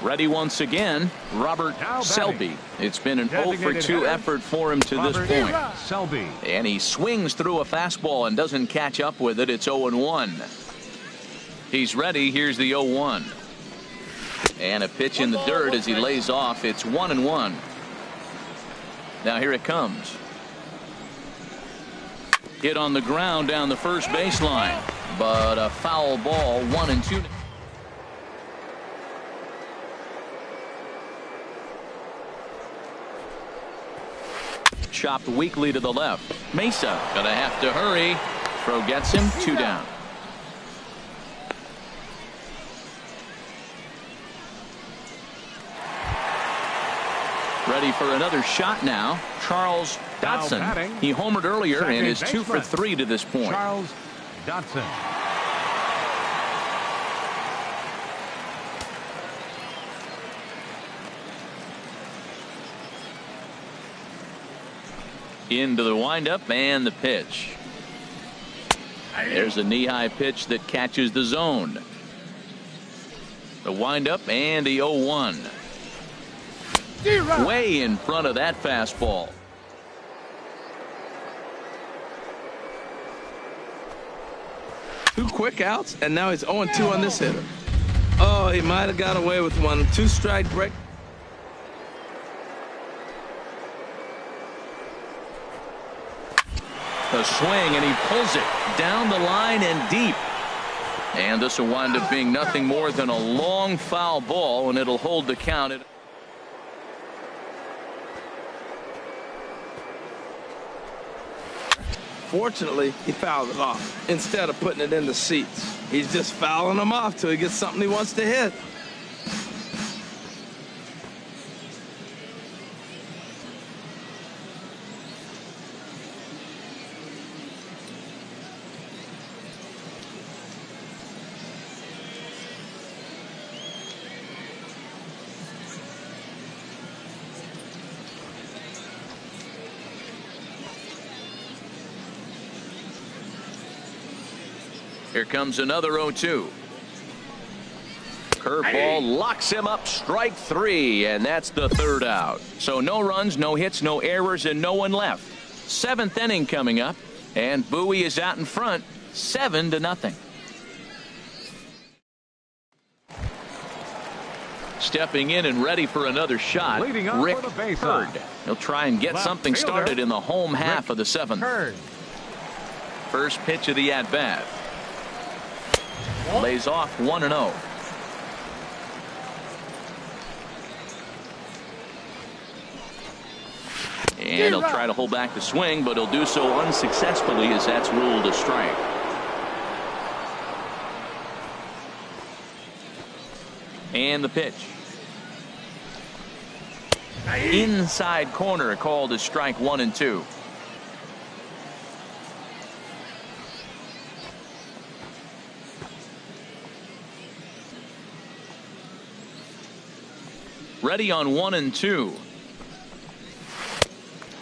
Ready once again, Robert Selby. It's been an 0-for-2 effort for him to this point. Selby. And he swings through a fastball and doesn't catch up with it. It's 0-1. He's ready. Here's the 0-1. And a pitch in the dirt as he lays off. It's 1-1. Now here it comes. Hit on the ground down the first baseline, but a foul ball. 1-2. Chopped weakly to the left. Mesa gonna have to hurry. Throw gets him. 2 down. Ready for another shot now. Charles Dodson. He homered earlier and is 2 for 3 to this point. Charles Dodson. Into the windup and the pitch. There's a knee-high pitch that catches the zone. The windup and the 0-1. Way in front of that fastball. Two quick outs, and now he's 0-2 on this hitter. Oh, he might have got away with one. 2-strike break. A swing, and he pulls it down the line and deep. And this will wind up being nothing more than a long foul ball, and it'll hold the count. Fortunately, he fouled it off instead of putting it in the seats. He's just fouling them off till he gets something he wants to hit. Here comes another 0-2. Curveball locks him up. Strike 3, and that's the 3rd out. So no runs, no hits, no errors, and no one left. 7th inning coming up, and Bowie is out in front, 7-0. Stepping in and ready for another shot, Rick Hurd. He'll try and get something started in the home half of the 7th. First pitch of the at-bat. Lays off 1-0. And he'll try to hold back the swing, but he'll do so unsuccessfully as that's ruled a strike. And the pitch. Inside corner, called as strike 1 and 2. Ready on 1 and 2.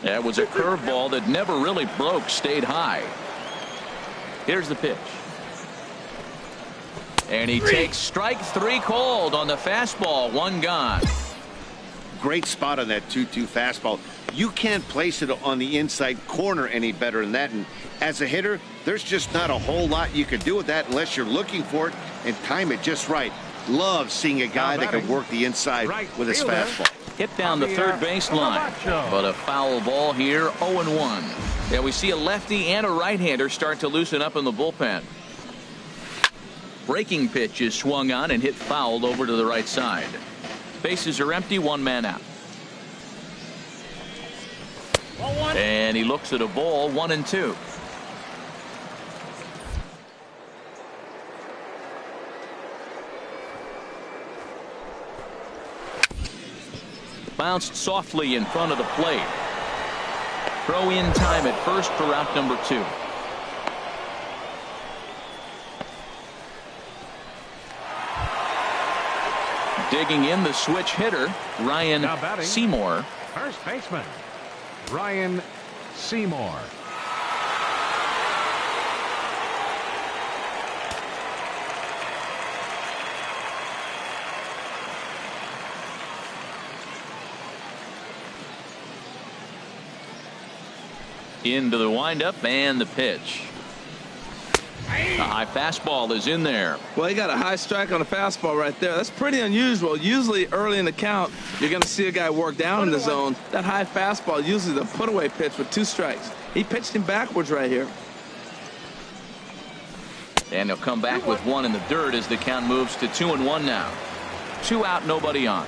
That was a curveball that never really broke, stayed high. Here's the pitch. And he takes strike 3 called on the fastball. 1 gone. Great spot on that 2-2 fastball. You can't place it on the inside corner any better than that. And as a hitter, there's just not a whole lot you can do with that unless you're looking for it and time it just right. Love seeing a guy that can work the inside with his fastball. Hit down the third baseline, but a foul ball here. 0-1. Yeah, we see a lefty and a right-hander start to loosen up in the bullpen. Breaking pitch is swung on and hit fouled over to the right side. Bases are empty, one man out. And he looks at a ball, 1-2. Bounced softly in front of the plate. Throw in time at first for out number 2. Digging in, the switch hitter, Ryan Seymour. First baseman, Ryan Seymour. Into the windup and the pitch. A high fastball is in there. Well, he got a high strike on a fastball right there. That's pretty unusual. Usually early in the count, you're going to see a guy work down in the zone. That high fastball, usually the put-away pitch with 2 strikes. He pitched him backwards right here. And he'll come back with 1 in the dirt as the count moves to 2-1 now. 2 out, nobody on.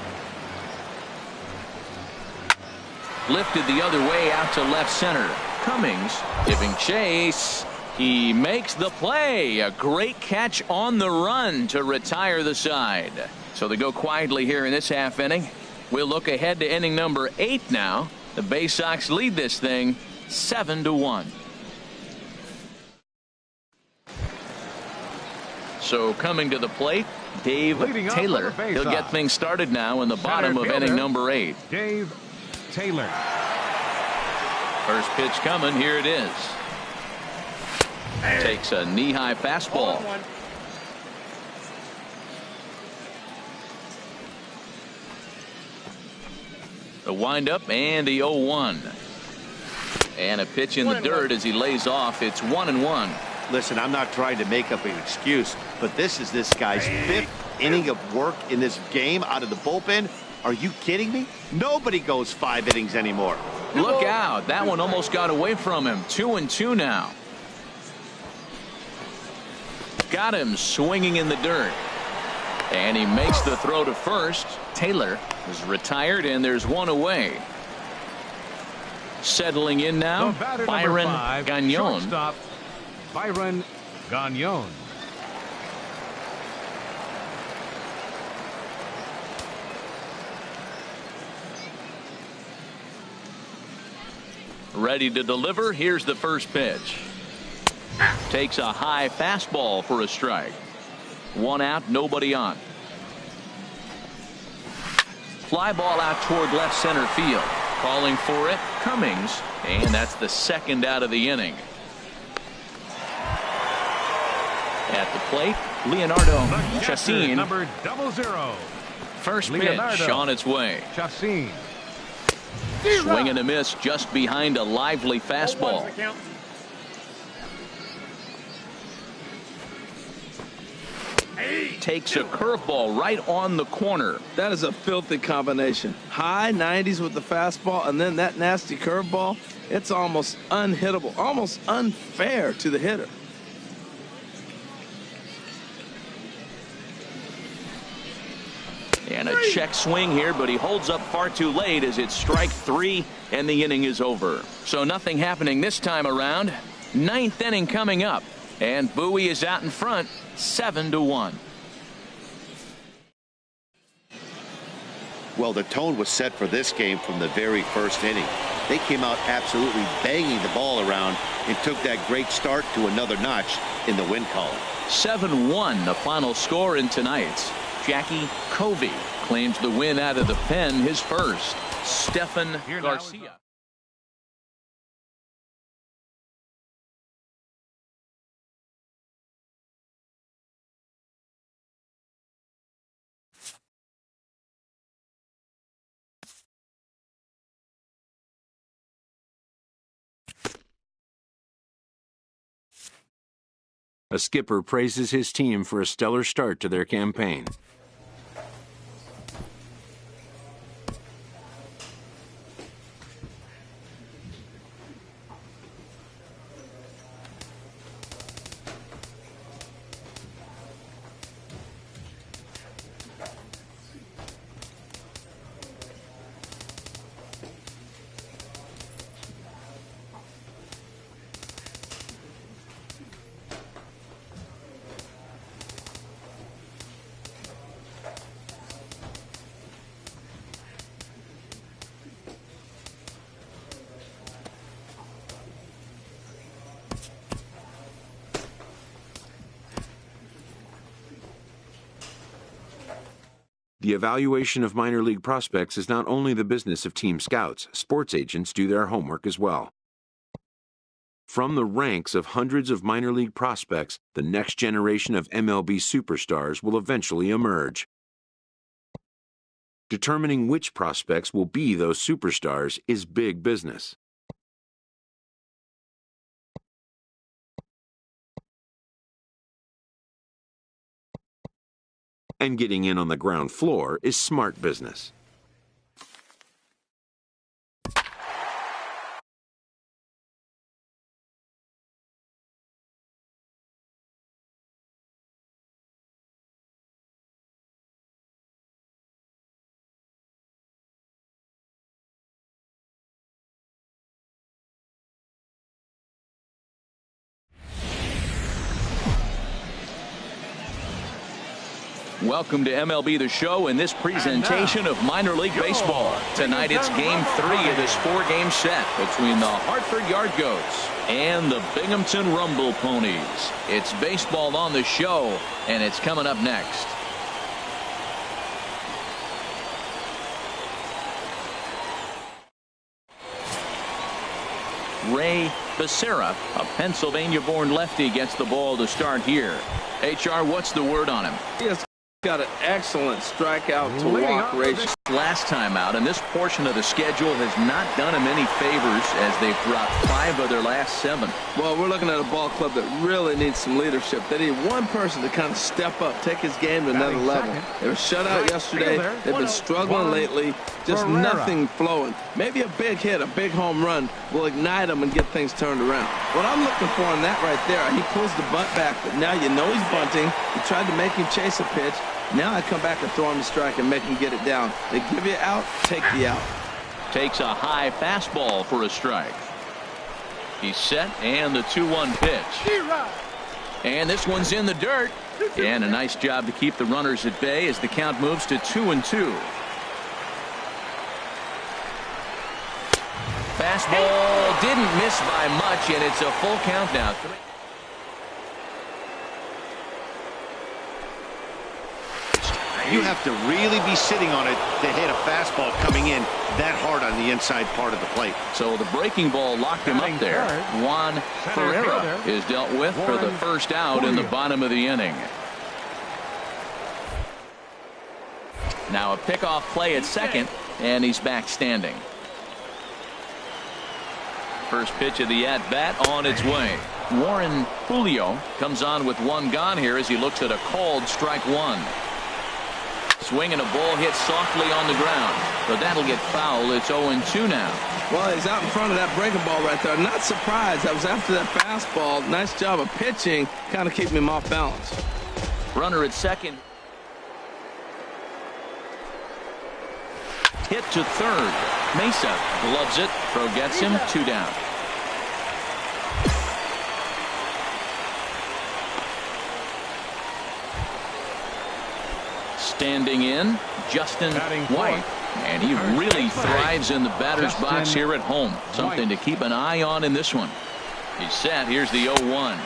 Lifted the other way out to left center. Cummings giving chase. He makes the play. A great catch on the run to retire the side. So they go quietly here in this half inning. We'll look ahead to inning number 8 now. The Bay Sox lead this thing 7-1. So coming to the plate, Dave Taylor. He'll get things started now in the bottom of inning number 8. Dave Taylor. First pitch coming. Here it is. Takes a knee-high fastball. The windup and the 0-1. And a pitch in the dirt as he lays off. It's 1-1. Listen, I'm not trying to make up an excuse, but this is this guy's 5th inning of work in this game out of the bullpen. Are you kidding me? Nobody goes 5 innings anymore. Look out. That one almost got away from him. 2-2 now. Got him swinging in the dirt. And he makes the throw to first. Taylor is retired, and there's 1 away. Settling in now, Byron Gagnon. Shortstop, Byron Gagnon. Ready to deliver. Here's the first pitch. Takes a high fastball for a strike. 1 out, nobody on. Fly ball out toward left center field. Calling for it, Cummings, and that's the 2nd out of the inning. At the plate, Leonardo Chacin. Number 00. First Leonardo pitch on its way. Chacin. Swing and a miss just behind a lively fastball. Takes a curveball right on the corner. That is a filthy combination. High 90s with the fastball and then that nasty curveball. It's almost unhittable, almost unfair to the hitter. And a check swing here, but he holds up far too late as it's strike 3 and the inning is over. So nothing happening this time around. 9th inning coming up, and Bowie is out in front 7-1. Well, the tone was set for this game from the very first inning. They came out absolutely banging the ball around and took that great start to another notch in the win column. 7-1 the final score in tonight's. Jackie Covey claims the win out of the pen, his first. Stephan Garcia. A skipper praises his team for a stellar start to their campaign. The evaluation of minor league prospects is not only the business of team scouts. Sports agents do their homework as well. From the ranks of hundreds of minor league prospects, the next generation of MLB superstars will eventually emerge. Determining which prospects will be those superstars is big business. And getting in on the ground floor is smart business. Welcome to MLB The Show and this presentation of minor league baseball. Tonight it's game 3 of this 4-game set between the Hartford Yard Goats and the Binghamton Rumble Ponies. It's baseball on the show, and it's coming up next. Ray Becerra, a Pennsylvania-born lefty, gets the ball to start here. HR, what's the word on him? He has got an excellent strikeout to walk ratio. Last time out, and this portion of the schedule has not done him any favors as they've dropped 5 of their last 7. Well, we're looking at a ball club that really needs some leadership. They need one person to kind of step up, take his game to another level. They were shut out yesterday. They've been struggling lately. Just nothing flowing. Maybe a big hit, a big home run will ignite them and get things turned around. What I'm looking for on that right there, he pulls the bunt back, but now you know he's bunting. You tried to make him chase a pitch. Now I come back and throw him a strike and make him get it down. They give you out, take the out. Takes a high fastball for a strike. He's set, and the 2-1 pitch. And this one's in the dirt. And a nice job to keep the runners at bay as the count moves to 2-2. Fastball didn't miss by much, and it's a full count now. You have to really be sitting on it to hit a fastball coming in that hard on the inside part of the plate. So the breaking ball locked him up there. Juan Ferreira is dealt with for the first out in the bottom of the inning. Now a pickoff play at second, and he's back standing. First pitch of the at-bat on its way. Warren Julio comes on with 1 gone here as he looks at a called strike 1. Swing and a ball hit softly on the ground. So that'll get foul. It's 0-2 now. Well, he's out in front of that breaking ball right there. Not surprised. That was after that fastball. Nice job of pitching, kind of keeping him off balance. Runner at second. Hit to third. Mesa gloves it. Throw gets him. 2 down. Standing in, Justin White. And he really thrives in the batter's box here at home. Something to keep an eye on in this one. He's set. Here's the 0-1.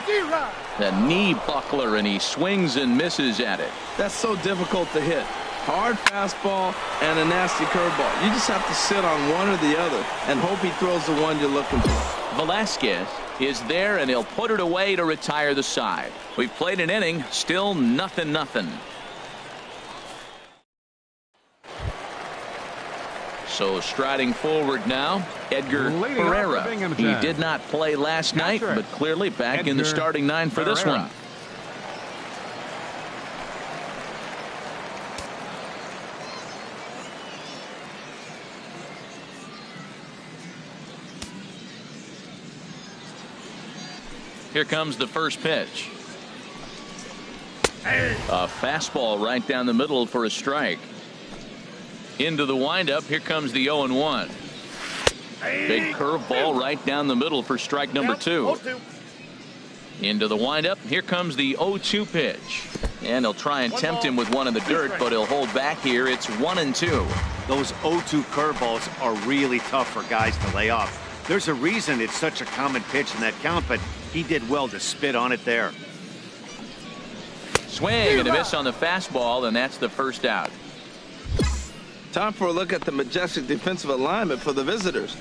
The knee buckler, and he swings and misses at it. That's so difficult to hit. Hard fastball and a nasty curveball. You just have to sit on one or the other and hope he throws the one you're looking for. Velasquez is there, and he'll put it away to retire the side. We've played an inning, still 0-0. So striding forward now, Edgar Ferreira. He did not play last night, but clearly back in the starting 9 for this one. Here comes the first pitch. A fastball right down the middle for a strike. Into the windup. Here comes the 0-1. Big curveball right down the middle for strike number 2. Into the windup. Here comes the 0-2 pitch. And he'll try and tempt him with one in the dirt, but he'll hold back here. It's 1-2. Those 0-2 curveballs are really tough for guys to lay off. There's a reason it's such a common pitch in that count, but he did well to spit on it there. Swing and a miss on the fastball, and that's the first out. Time for a look at the majestic defensive alignment for the visitors.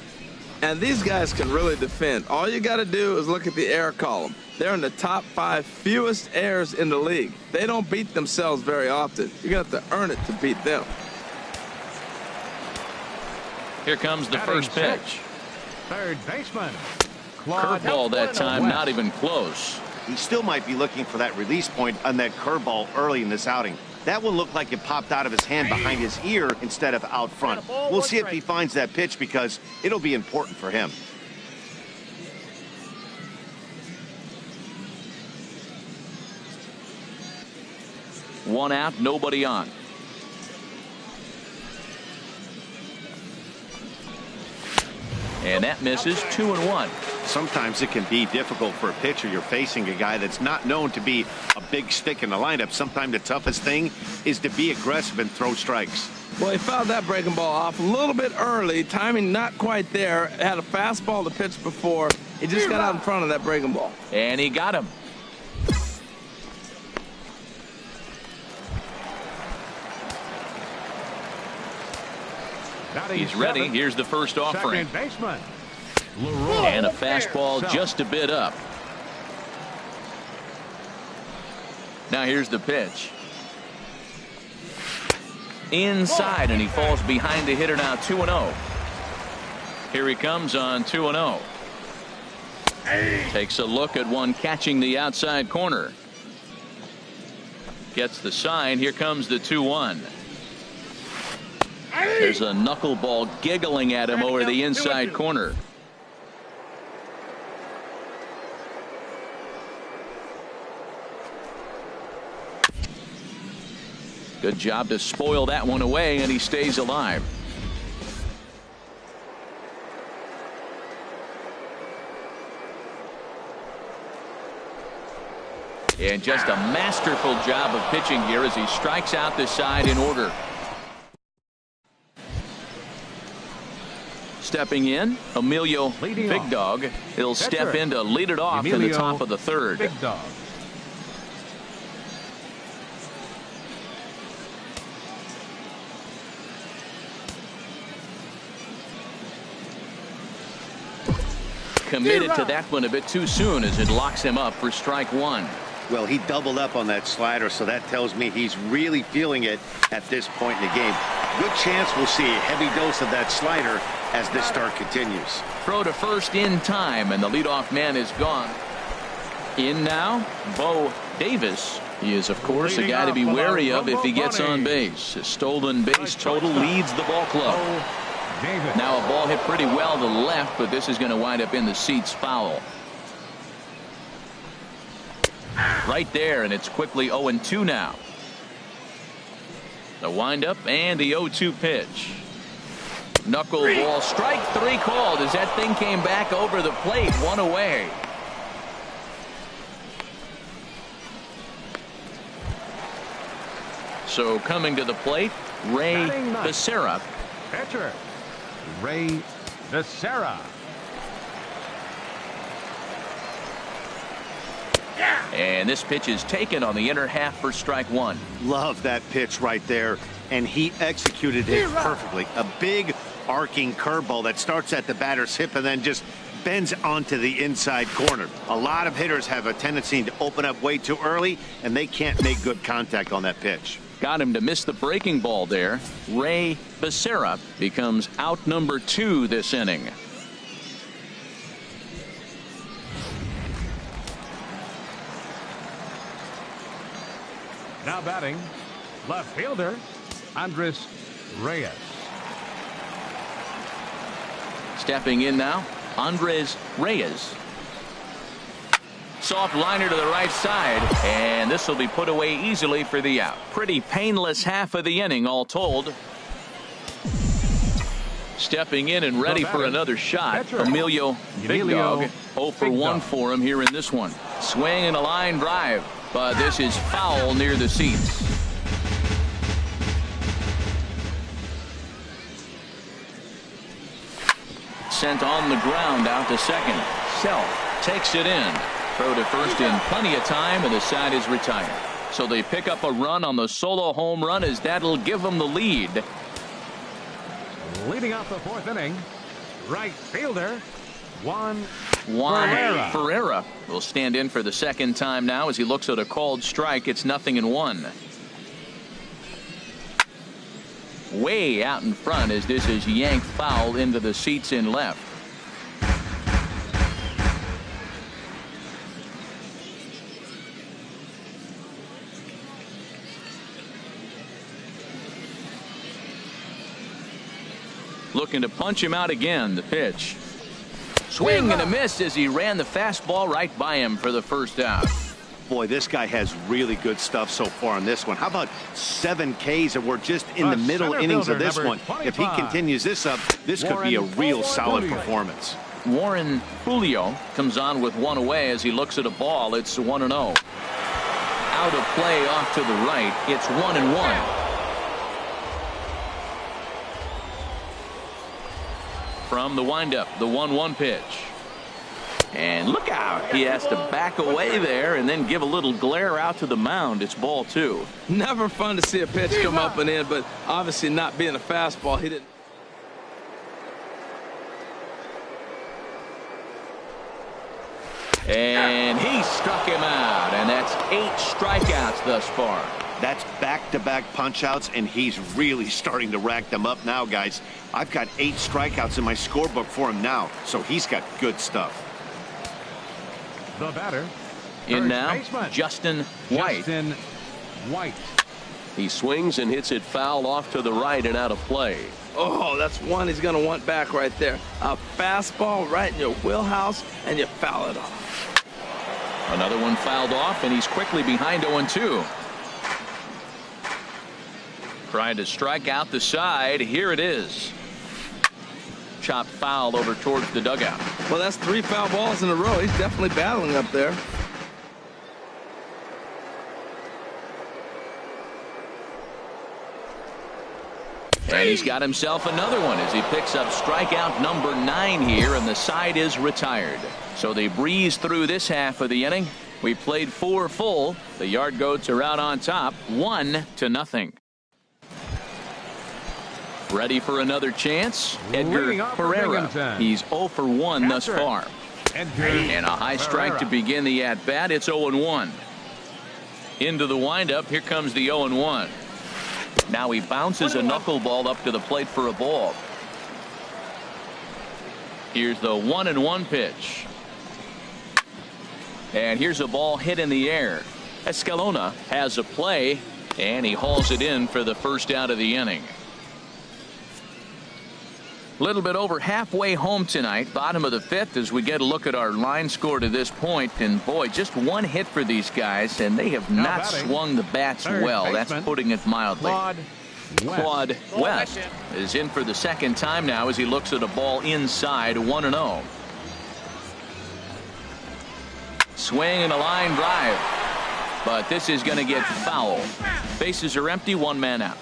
And these guys can really defend. All you got to do is look at the error column. They're in the top 5 fewest errors in the league. They don't beat themselves very often. You're going to have to earn it to beat them. Here comes the first pitch. Third baseman. Claude. Curveball that time, not even close. He still might be looking for that release point on that curveball early in this outing. That one looked like it popped out of his hand behind his ear instead of out front. We'll see if he finds that pitch because it'll be important for him. One out, nobody on. And that misses. 2-1. Sometimes it can be difficult for a pitcher. You're facing a guy that's not known to be a big stick in the lineup. Sometimes the toughest thing is to be aggressive and throw strikes. Well, he fouled that breaking ball off a little bit early. Timing not quite there. Had a fastball to pitch before. He just got out in front of that breaking ball. And he got him. He's ready. Here's the first offering. Second baseman. And a fastball just a bit up. Now here's the pitch. Inside, and he falls behind the hitter now. 2-0. Here he comes on 2-0. Takes a look at one catching the outside corner. Gets the sign. Here comes the 2-1. There's a knuckleball giggling at him over the inside corner. Good job to spoil that one away, and he stays alive. And just a masterful job of pitching here as he strikes out the side in order. Stepping in, Emilio Big Dog. He'll step in to lead it off in the top of the third. Big Dog. Committed to that one a bit too soon as it locks him up for strike one. Well, he doubled up on that slider, so that tells me he's really feeling it at this point in the game. Good chance we'll see a heavy dose of that slider as this start continues. Throw to first in time, and the leadoff man is gone. In now, Bo Davis. He is, of course, a guy to be wary of if he gets on base. His stolen base total leads the ball club. Now a ball hit pretty well to the left, but this is going to wind up in the seats foul. Right there, and it's quickly 0-2 now. The windup and the 0-2 pitch. Knuckleball, strike three called as that thing came back over the plate, one away. So coming to the plate, Ray Becerra. Pitcher, Ray Becerra. And this pitch is taken on the inner half for strike one. Love that pitch right there, and he executed it perfectly. A big arcing curveball that starts at the batter's hip and then just bends onto the inside corner. A lot of hitters have a tendency to open up way too early, and they can't make good contact on that pitch. Got him to miss the breaking ball there. Ray Becerra becomes out number 2 this inning. Now batting, left fielder, Andres Reyes. Stepping in now, Andres Reyes. Soft liner to the right side, and this will be put away easily for the out. Pretty painless half of the inning, all told. Stepping in and ready for another shot, Emilio Big Dog. 0 for 1 for him here in this one. Swing and a line drive, but this is foul near the seats. Sent on the ground out to second. Self takes it in. Throw to first in plenty of time, and the side is retired. So they pick up a run on the solo home run as that'll give them the lead. Leading off the fourth inning, right fielder, Juan Ferreira will stand in for the second time now as he looks at a called strike. It's 0-1. Way out in front as this is yanked foul into the seats in left. Looking to punch him out again. The pitch. Swing and a miss as he ran the fastball right by him for the first out. Boy, this guy has really good stuff so far on this one. How about 7 Ks, and we're just in the middle innings of this one. If he continues this up, this could be a real solid performance. Warren Julio comes on with one away as he looks at a ball. It's 1-0. Out of play off to the right. It's 1-1. From the windup, the 1-1 pitch. And look out. He has to back away there and then give a little glare out to the mound. It's ball 2. Never fun to see a pitch come up and in, but obviously not being a fastball, he didn't. And he struck him out, and that's 8 strikeouts thus far. That's back-to-back punch-outs, and he's really starting to rack them up now, guys. I've got 8 strikeouts in my scorebook for him now, so he's got good stuff. The batter. In now, baseman, Justin White. He swings and hits it foul off to the right and out of play. Oh, that's one he's going to want back right there. A fastball right in your wheelhouse, and you foul it off. Another one fouled off, and he's quickly behind 0-2. Trying to strike out the side. Here it is. Chopped foul over towards the dugout. Well, that's 3 foul balls in a row. He's definitely battling up there. And he's got himself another one as he picks up strikeout number 9 here, and the side is retired. So they breeze through this half of the inning. We played 4 full. The Yard Goats are out on top, 1-0. Ready for another chance? Edgar Pereira. He's 0 for 1 thus far. And a high strike to begin the at-bat. It's 0-1. Into the windup. Here comes the 0-1. Now he bounces a knuckleball up to the plate for a ball. Here's the 1-1 pitch. And here's a ball hit in the air. Escalona has a play, and he hauls it in for the first out of the inning. Little bit over halfway home tonight, bottom of the 5th, as we get a look at our line score to this point. And boy, just 1 hit for these guys, and they have not swung the bats well. That's putting it mildly. Claude West is in for the second time now as he looks at a ball inside. 1-0. Swing and a line drive, but this is going to get foul. Bases are empty, 1 man out.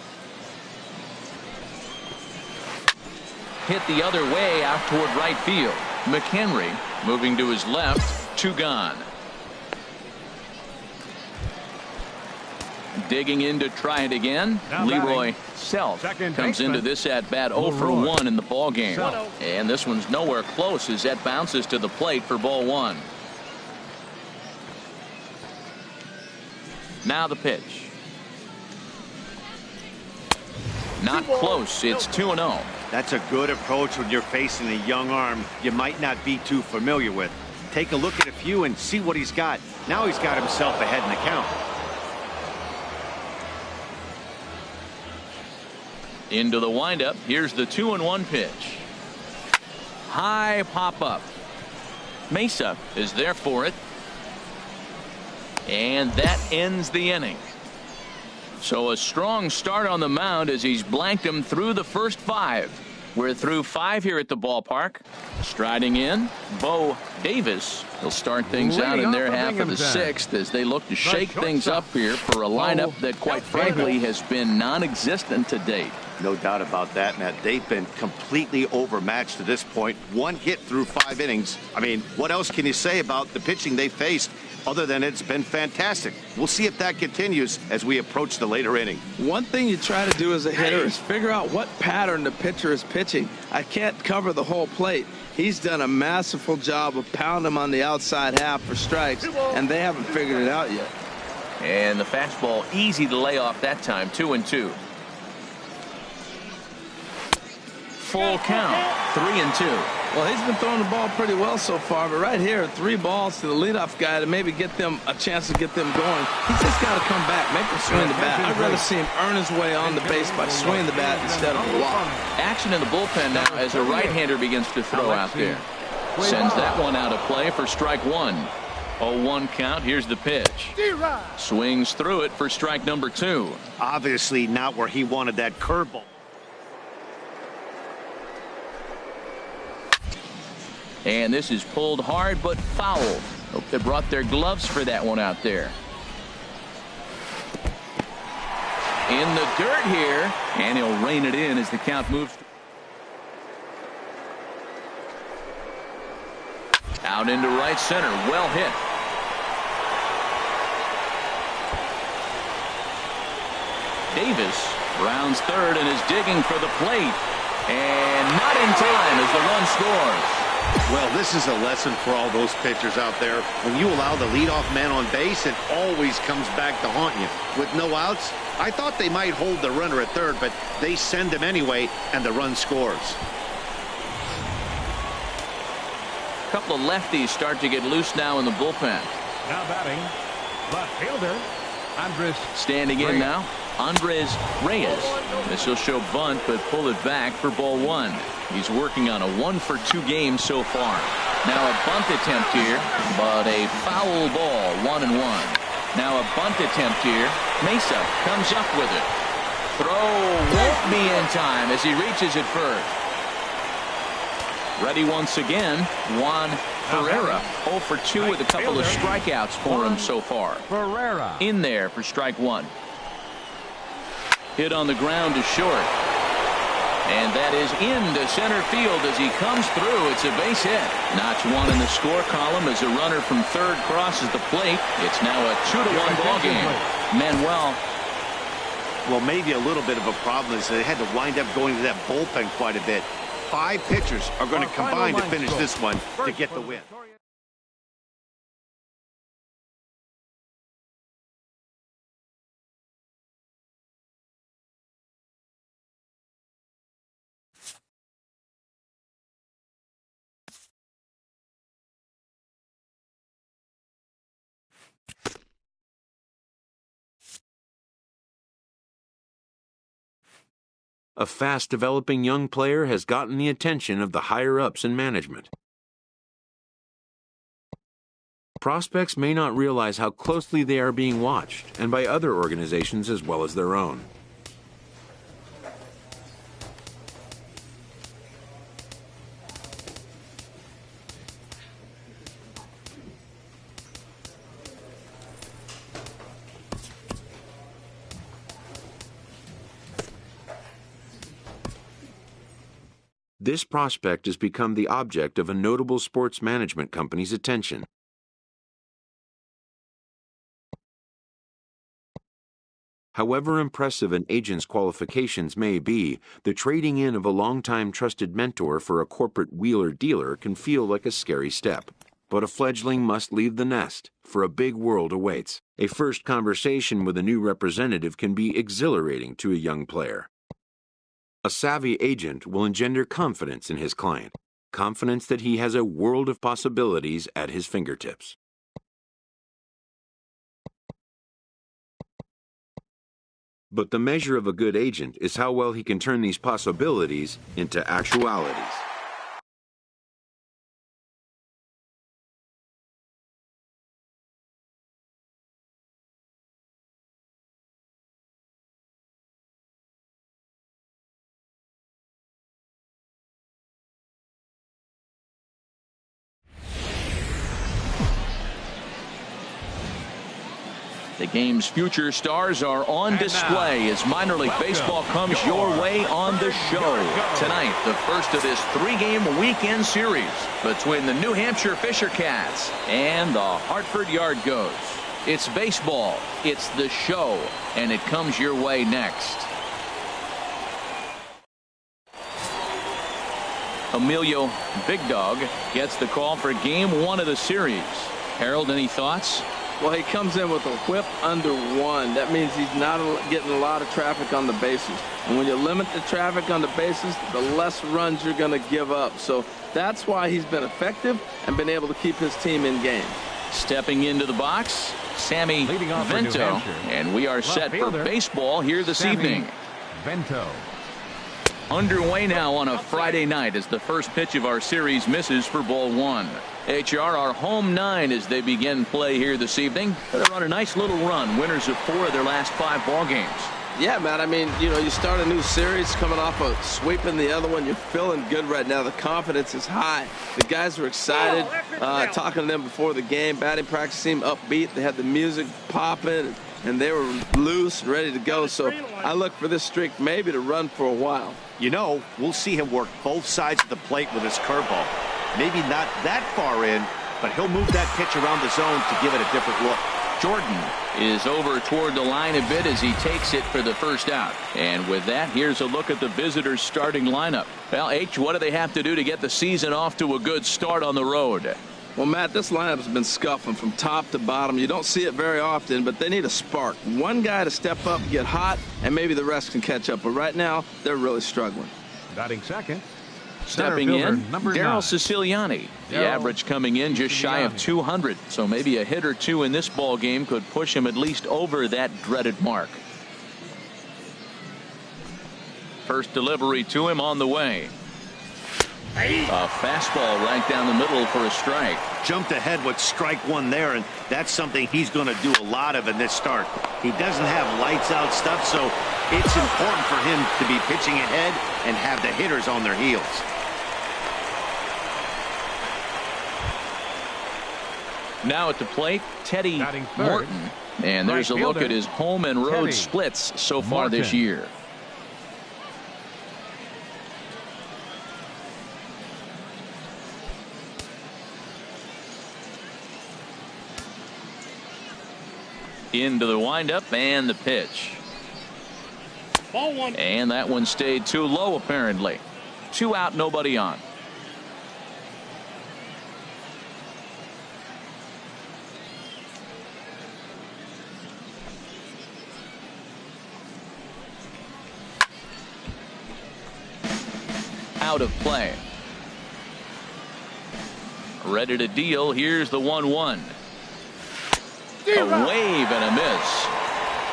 Hit the other way out toward right field. McHenry moving to his left. 2 gone. Digging in to try it again. Leroy Self comes into this at bat 0 for 1 in the ball game. And this one's nowhere close as that bounces to the plate for ball 1. Now the pitch. Not close. It's 2-0. That's a good approach when you're facing a young arm you might not be too familiar with. Take a look at a few and see what he's got. Now he's got himself ahead in the count. Into the windup. Here's the 2-1 pitch. High pop up. Mesa is there for it. And that ends the inning. So a strong start on the mound as he's blanked him through the first 5. We're through 5 here at the ballpark. Striding in, Bo Davis. He'll start things out in their half of the 6th as they look to shake things up here for a lineup that quite frankly has been non-existent to date. No doubt about that, Matt. They've been completely overmatched to this point. 1 hit through 5 innings. I mean, what else can you say about the pitching they faced? Other than it's been fantastic. We'll see if that continues as we approach the later inning. One thing you try to do as a hitter is figure out what pattern the pitcher is pitching. I can't cover the whole plate. He's done a masterful job of pounding him on the outside half for strikes, and they haven't figured it out yet. And the fastball easy to lay off that time, 2-2. Full count, 3-2. Well, he's been throwing the ball pretty well so far, but right here, 3 balls to the leadoff guy to maybe get them a chance to get them going. He's just got to come back, make him swing the bat. I'd rather see him earn his way on the base by swinging the bat instead of a walk. Action in the bullpen now as a right-hander begins to throw out there. Sends that one out of play for strike one. 0-1 count. Here's the pitch. Swings through it for strike number 2. Obviously not where he wanted that curveball. And this is pulled hard but foul. Hope they brought their gloves for that one out there. In the dirt here, and he'll rein it in as the count moves. Out into right center. Well hit. Davis rounds third and is digging for the plate. And not in time as the run scores. Well, this is a lesson for all those pitchers out there. When you allow the leadoff man on base, it always comes back to haunt you. With no outs, I thought they might hold the runner at third, but they send him anyway, and the run scores. A couple of lefties start to get loose now in the bullpen. Now batting, left fielder, Andres. Standing in now, Andres Reyes. This will show bunt, but pull it back for ball 1. He's working on a 1-for-2 game so far. Now a bunt attempt here, but a foul ball, 1-1. Now a bunt attempt here. Mesa comes up with it. Throw won't be in time as he reaches it first. Ready once again, Juan Ferreira. 0-for-2 with a couple of strikeouts for him so far. Ferreira. In there for strike 1. Hit on the ground to short. And that is into center field as he comes through. It's a base hit. Notch 1 in the score column as a runner from third crosses the plate. It's now a 2-1 ball game. Manuel. Well, maybe a little bit of a problem is they had to wind up going to that bullpen quite a bit. 5 pitchers are going to combine to finish this one to get the win. A fast-developing young player has gotten the attention of the higher-ups in management. Prospects may not realize how closely they are being watched, and by other organizations as well as their own. This prospect has become the object of a notable sports management company's attention. However impressive an agent's qualifications may be, the trading in of a longtime trusted mentor for a corporate wheeler-dealer can feel like a scary step. But a fledgling must leave the nest, for a big world awaits. A first conversation with a new representative can be exhilarating to a young player. A savvy agent will engender confidence in his client, confidence that he has a world of possibilities at his fingertips. But the measure of a good agent is how well he can turn these possibilities into actualities. The game's future stars are on display as minor league baseball comes your way on the show. Tonight, the first of this 3-game weekend series between the New Hampshire Fisher Cats and the Hartford Yard Goats. It's baseball, it's the show, and it comes your way next. Emilio Big Dog gets the call for game 1 of the series. Harold, any thoughts? Well, he comes in with a whip under 1. That means he's not getting a lot of traffic on the bases. And when you limit the traffic on the bases, the less runs you're going to give up. So that's why he's been effective and been able to keep his team in game. Stepping into the box, Sammy Vento. And we are set for baseball here this evening. Vento. Underway now on a Friday night as the first pitch of our series misses for ball 1. HR are home 9 as they begin play here this evening. They're on a nice little run, winners of 4 of their last 5 ball games. Yeah, Matt, I mean, you start a new series coming off of sweeping the other one. You're feeling good right now. The confidence is high. The guys are excited. Talking to them before the game. Batting practice seemed upbeat. They had the music popping, and they were loose, ready to go. So I look for this streak maybe to run for a while. We'll see him work both sides of the plate with his curveball. Maybe not that far in, but he'll move that pitch around the zone to give it a different look. Jordan is over toward the line a bit as he takes it for the first out. And with that, here's a look at the visitors' starting lineup. Well, H, what do they have to do to get the season off to a good start on the road? Well, Matt, this lineup has been scuffling from top to bottom. You don't see it very often, but they need a spark. One guy to step up, get hot, and maybe the rest can catch up. But right now, they're really struggling. Batting second. Stepping in, Daryl Siciliani. The average coming in just shy of 200. So maybe a hit or two in this ball game could push him at least over that dreaded mark. First delivery to him on the way. A fastball right down the middle for a strike. Jumped ahead with strike 1 there, and that's something he's going to do a lot of in this start. He doesn't have lights out stuff, so it's important for him to be pitching ahead and have the hitters on their heels. Now at the plate, Teddy Morton. And there's a look at his home and road splits so far this year. Into the windup and the pitch. Ball 1. And that one stayed too low apparently. 2 out, nobody on. Out of play. Ready to deal. Here's the 1-1. A wave and a miss.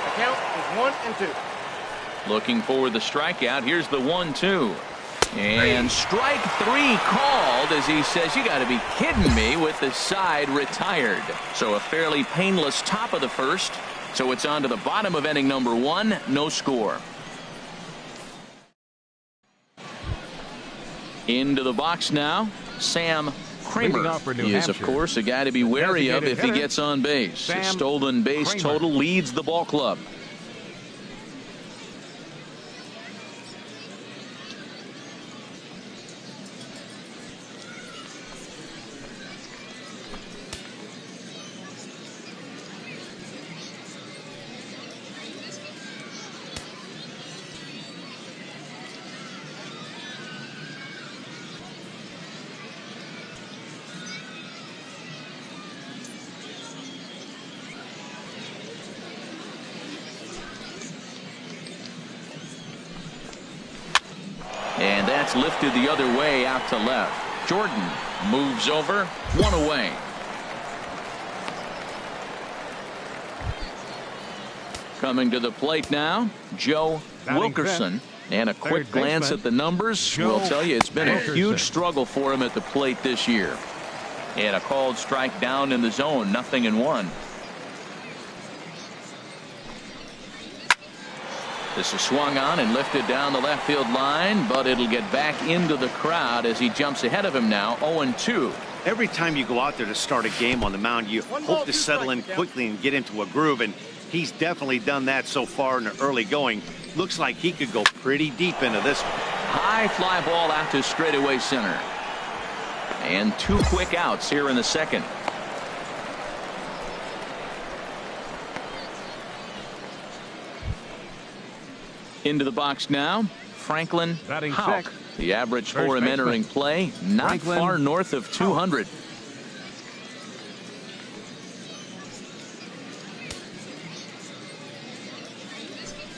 The count is 1-2. Looking for the strikeout. Here's the 1-2. And strike 3 called as he says, you got to be kidding me, with the side retired. So a fairly painless top of the first. So it's on to the bottom of inning number 1. No score. Into the box now, Sam Kramer. He is, of course, a guy to be wary of if he gets on base. His stolen base total leads the ball club. And that's lifted the other way out to left. Jordan moves over, 1 away. Coming to the plate now, Joe Wilkerson. And a quick glance at the numbers will tell you it's been a huge struggle for him at the plate this year. And a called strike down in the zone, 0-1. This is swung on and lifted down the left field line, but it'll get back into the crowd as he jumps ahead of him now, 0-2. Every time you go out there to start a game on the mound, you hope to settle in quickly and get into a groove, and He's definitely done that so far in the early going. Looks like he could go pretty deep into this one. High fly ball out to straightaway center. And 2 quick outs here in the second. Into the box now, Franklin Batting Houck. sixth. The average First for him baseman. entering play, not Franklin far north of 200.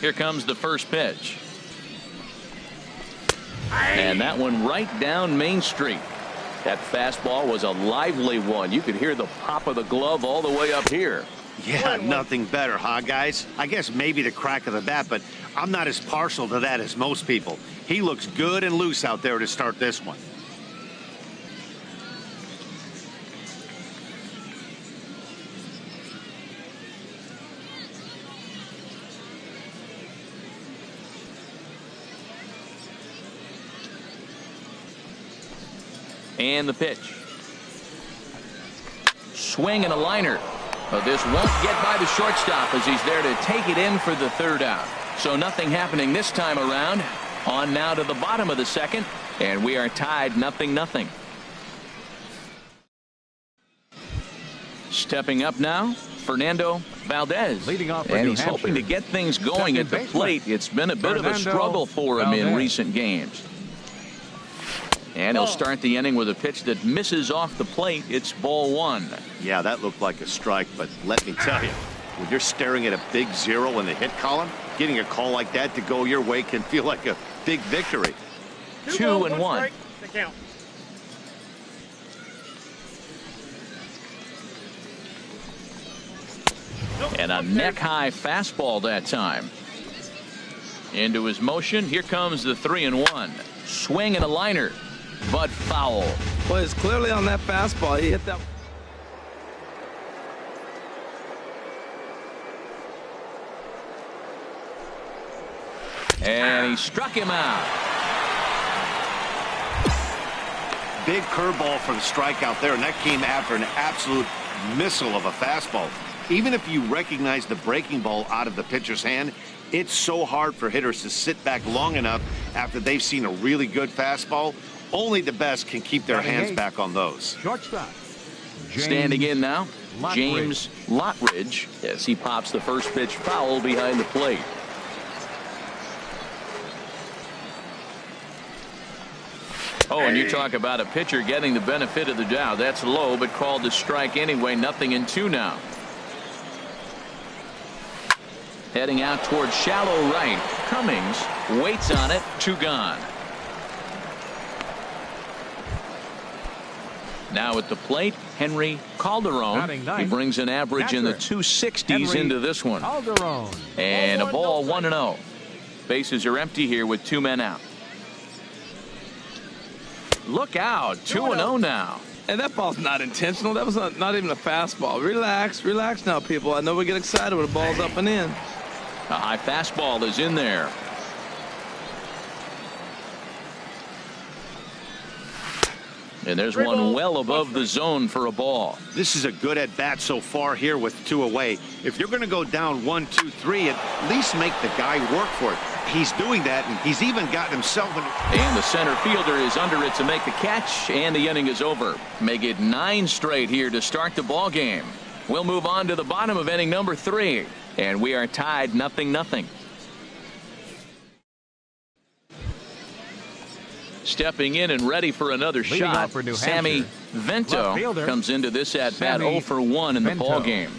Here comes the first pitch. And that one right down Main Street. That fastball was a lively one. You could hear the pop of the glove all the way up here. Yeah, nothing better, huh, guys? I guess maybe the crack of the bat, but I'm not as partial to that as most people. He looks good and loose out there to start this one. And the pitch. Swing and a liner. But this won't get by the shortstop as he's there to take it in for the third out. So nothing happening this time around. On now to the bottom of the second. And we are tied 0-0. Stepping up now, Fernando Valdez. Leading off for and New he's Hampshire. hoping to get things going Second at the baseman, plate. It's been a bit of a Fernando struggle for him in Valdez. recent games. And he'll start the inning with a pitch that misses off the plate. It's ball 1. Yeah, that looked like a strike, but let me tell you, when you're staring at a big 0 in the hit column, getting a call like that to go your way can feel like a big victory. 2-1. Strike to count. And a neck-high fastball that time. Into his motion. Here comes the 3-1. Swing and a liner, but foul. Well, it's clearly on that fastball. He hit that. And he struck him out. Big curveball for the strikeout there, and that came after an absolute missile of a fastball. Even if you recognize the breaking ball out of the pitcher's hand, it's so hard for hitters to sit back long enough after they've seen a really good fastball. Only the best can keep their hands back on those. Shortstop. Standing in now, Lottridge. James Lottridge, as he pops the first pitch foul behind the plate. Oh, and you talk about a pitcher getting the benefit of the doubt. That's low, but called to strike anyway. 0-2 now. Heading out towards shallow right. Cummings waits on it. 2 gone. Now at the plate, Henry Calderon. Batting ninth, He brings an average in the catcher, 260s Henry into this one. Calderon. And a ball Ball 1-0. Bases are empty here with 2 men out. Look out. 2-0 now. And that ball's not intentional. That was not even a fastball. Relax, relax now, people. I know we get excited when the ball's up and in. A high fastball is in there. And there's Three one balls, well above one the zone for a ball. This is a good at-bat so far here with 2 away. If you're going to go down 1, 2, 3, at least make the guy work for it. He's doing that, and he's even gotten himself in. And the center fielder is under it to make the catch, and the inning is over. Make it 9 straight here to start the ball game. We'll move on to the bottom of inning number 3, and we are tied 0-0. Stepping in and ready for another Leading shot, off for New Sammy Hampshire, Vento left fielder, comes into this at-bat Sammy 0 for 1 in the Vento. ball game.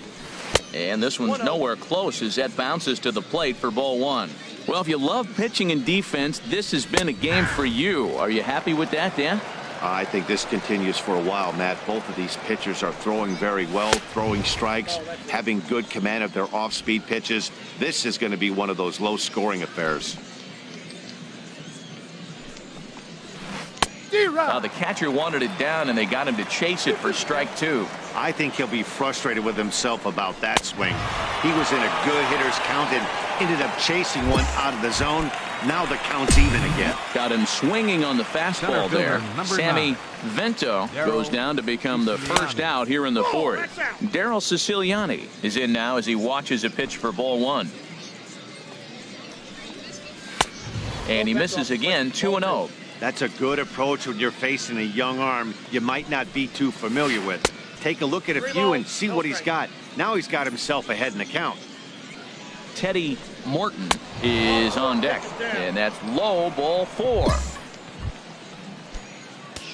And this one's 1-0. nowhere close as that bounces to the plate for ball 1. Well, if you love pitching and defense, this has been a game for you. Are you happy with that, Dan? I think this continues for a while, Matt. Both of these pitchers are throwing very well, throwing strikes, having good command of their off-speed pitches. This is going to be one of those low-scoring affairs. Now the catcher wanted it down, and they got him to chase it for strike 2. I think he'll be frustrated with himself about that swing. He was in a good hitter's count and ended up chasing one out of the zone. Now the count's even again. Got him swinging on the fastball there. Sammy Vento goes down to become the first out here in the 4th. Daryl Siciliani is in now as he watches a pitch for ball 1. And he misses again, 2-0. That's a good approach when you're facing a young arm you might not be too familiar with. Take a look at a few and see what he's got. Now he's got himself ahead in the count. Teddy Morton is on deck, and that's low, ball 4.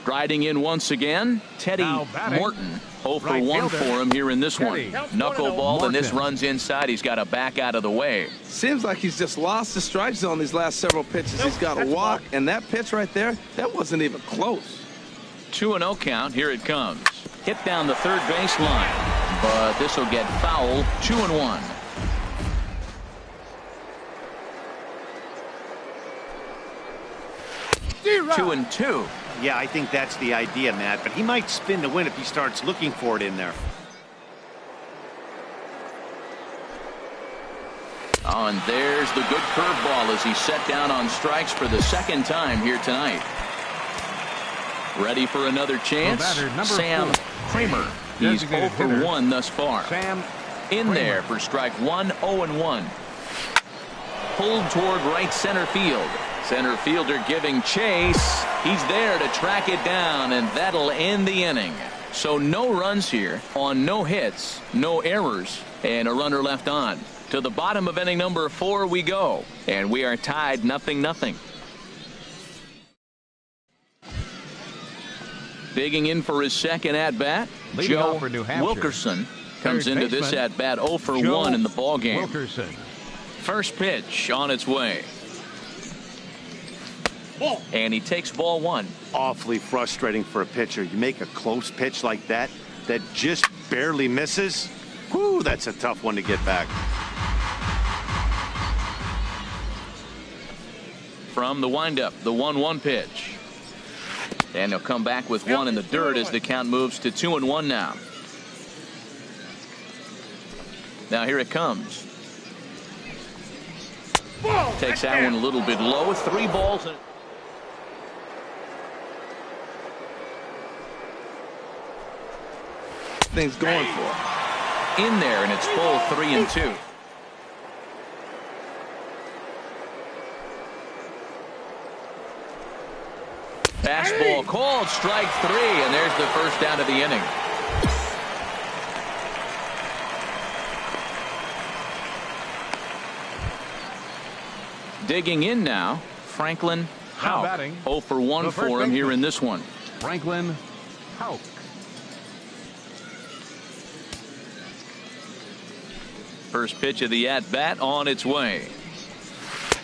Striding in once again, Teddy Morton. 0 for 1 for him here in this one. Knuckleball, and this runs inside. He's got to back out of the way. Seems like he's just lost the strike zone these last several pitches. He's got a walk, and that pitch right there, that wasn't even close. 2-0 count. Here it comes. Hit down the third baseline, but this will get foul. 2-1. Two and two. Yeah, I think that's the idea, Matt, but he might spin to win if he starts looking for it in there. Oh, and there's the good curveball as he's set down on strikes for the second time here tonight. Ready for another chance? Sam Kramer. He's 0 for 1 thus far. In there for strike 1, 0-1. Pulled toward right center field. Center fielder giving chase. He's there to track it down, and that'll end the inning. So no runs here on no hits, no errors, and a runner left on. To the bottom of inning number 4 we go, and we are tied 0-0. Digging in for his second at-bat, Joe Wilkerson comes into this at-bat 0 for 1 in the ballgame. First pitch on its way. And he takes ball 1. Awfully frustrating for a pitcher. You make a close pitch like that just barely misses. Whew, that's a tough one to get back. From the windup, the 1-1 pitch. And he'll come back with one in the dirt as the count moves to 2-1 now. Now here it comes. Takes that one a little bit low. 3 balls. Things going for. In there, and it's full 3-2. Fastball called, strike 3, and there's the first out of the inning. Digging in now, Franklin Houck. 0 for 1 for him here in this one. Franklin Houck. First pitch of the at-bat on its way.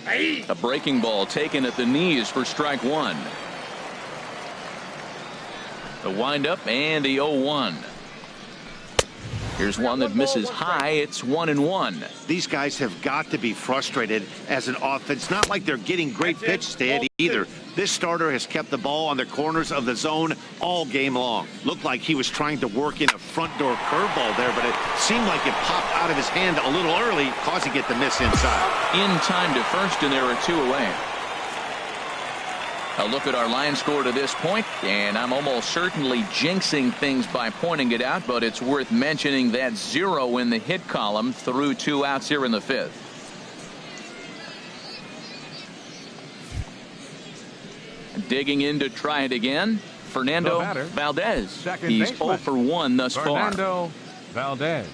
A breaking ball taken at the knees for strike 1. The windup and the 0-1. Here's one that misses high. It's 1-1. These guys have got to be frustrated as an offense. Not like they're getting great pitches to hit either. This starter has kept the ball on the corners of the zone all game long. Looked like he was trying to work in a front door curveball there, but it seemed like it popped out of his hand a little early, causing it to miss inside. In time to first, and there are 2 away. A look at our line score to this point, and I'm almost certainly jinxing things by pointing it out, but it's worth mentioning that 0 in the hit column through 2 outs here in the 5th. Digging in to try it again, Fernando Valdez. He's 0 for 1 thus far. Fernando Valdez.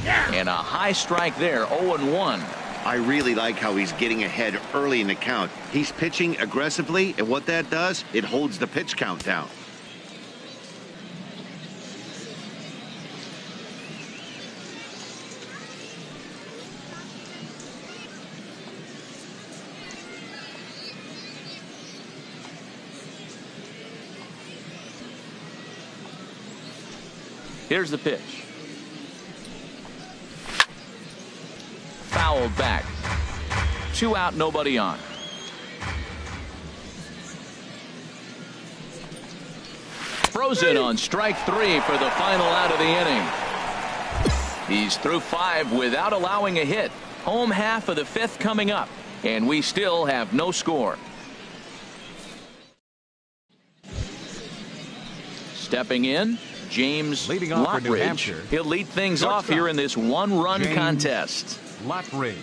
And a high strike there, 0-1. I really like how he's getting ahead early in the count. He's pitching aggressively, and what that does, it holds the pitch count down. Here's the pitch. Fouled back. 2 out, nobody on. Frozen on strike 3 for the final out of the inning. He's through 5 without allowing a hit. Home half of the 5th coming up, and we still have no score. Stepping in, James Leading off for New Lottridge. Hampshire. He'll lead things Shortstop, off here in this one-run James contest. Lottridge.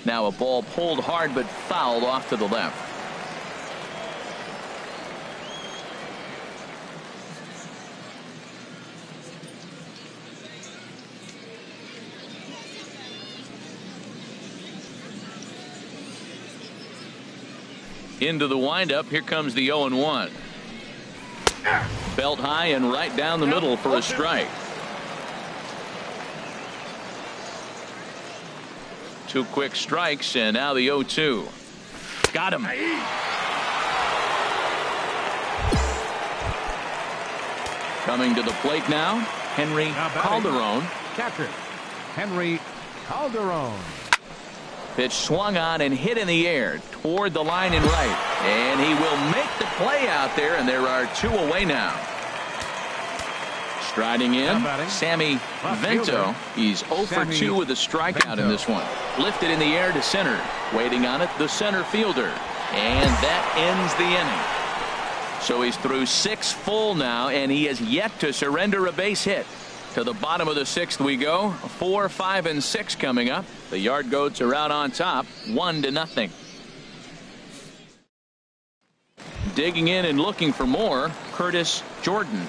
Now a ball pulled hard but fouled off to the left. Into the windup. Here comes the 0-1. Belt high and right down the middle for a strike. 2 quick strikes, and now the 0-2. Got him. Coming to the plate now, Henry Calderon. Catcher, Henry Calderon. Pitch swung on and hit in the air toward the line and right. And he will make the play out there, and there are 2 away now. Striding in, Sammy Vento. He's 0 for 2 with a strikeout in this one. Lifted in the air to center. Waiting on it, the center fielder. And that ends the inning. So he's through 6 full now, and he has yet to surrender a base hit. To the bottom of the 6th we go. 4, 5, and 6 coming up. The Yard Goats are out on top, 1-0. Digging in and looking for more, Curtis Jordan.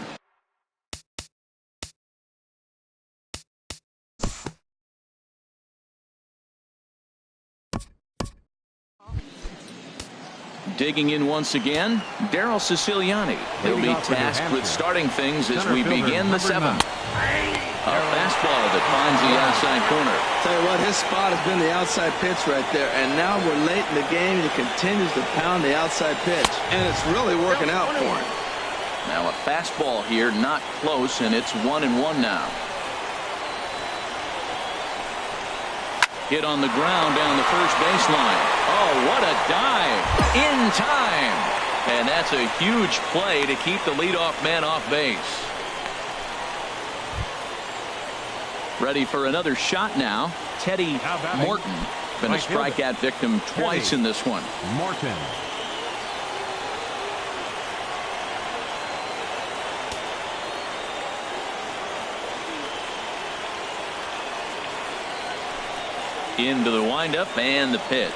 Digging in once again, Daryl Siciliani. He'll be tasked with starting things as we begin the 7th. A fastball that finds the outside corner. Tell you what, his spot has been the outside pitch right there, and now we're late in the game, and he continues to pound the outside pitch, and it's really working out for him. Now a fastball here, not close, and it's 1-1 now. Hit on the ground down the first baseline. Oh, what a dive. In time. And that's a huge play to keep the leadoff man off base. Ready for another shot now. Teddy Morton. Been a strikeout victim twice in this one. Morton. Into the windup and the pitch.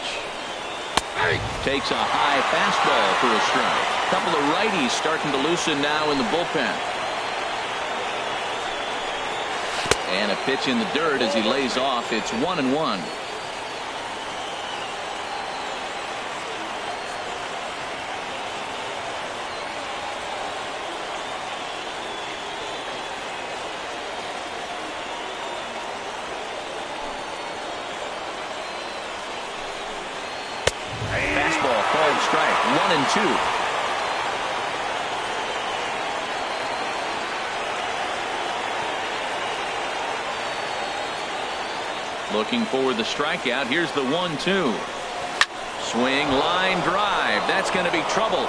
Takes a high fastball for a strike. A couple of righties starting to loosen now in the bullpen. And a pitch in the dirt as he lays off. It's 1-1. Fastball called strike. 1-2. Looking for the strikeout. Here's the 1-2. Swing, line drive. That's going to be trouble.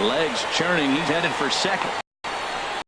Legs churning. He's headed for second.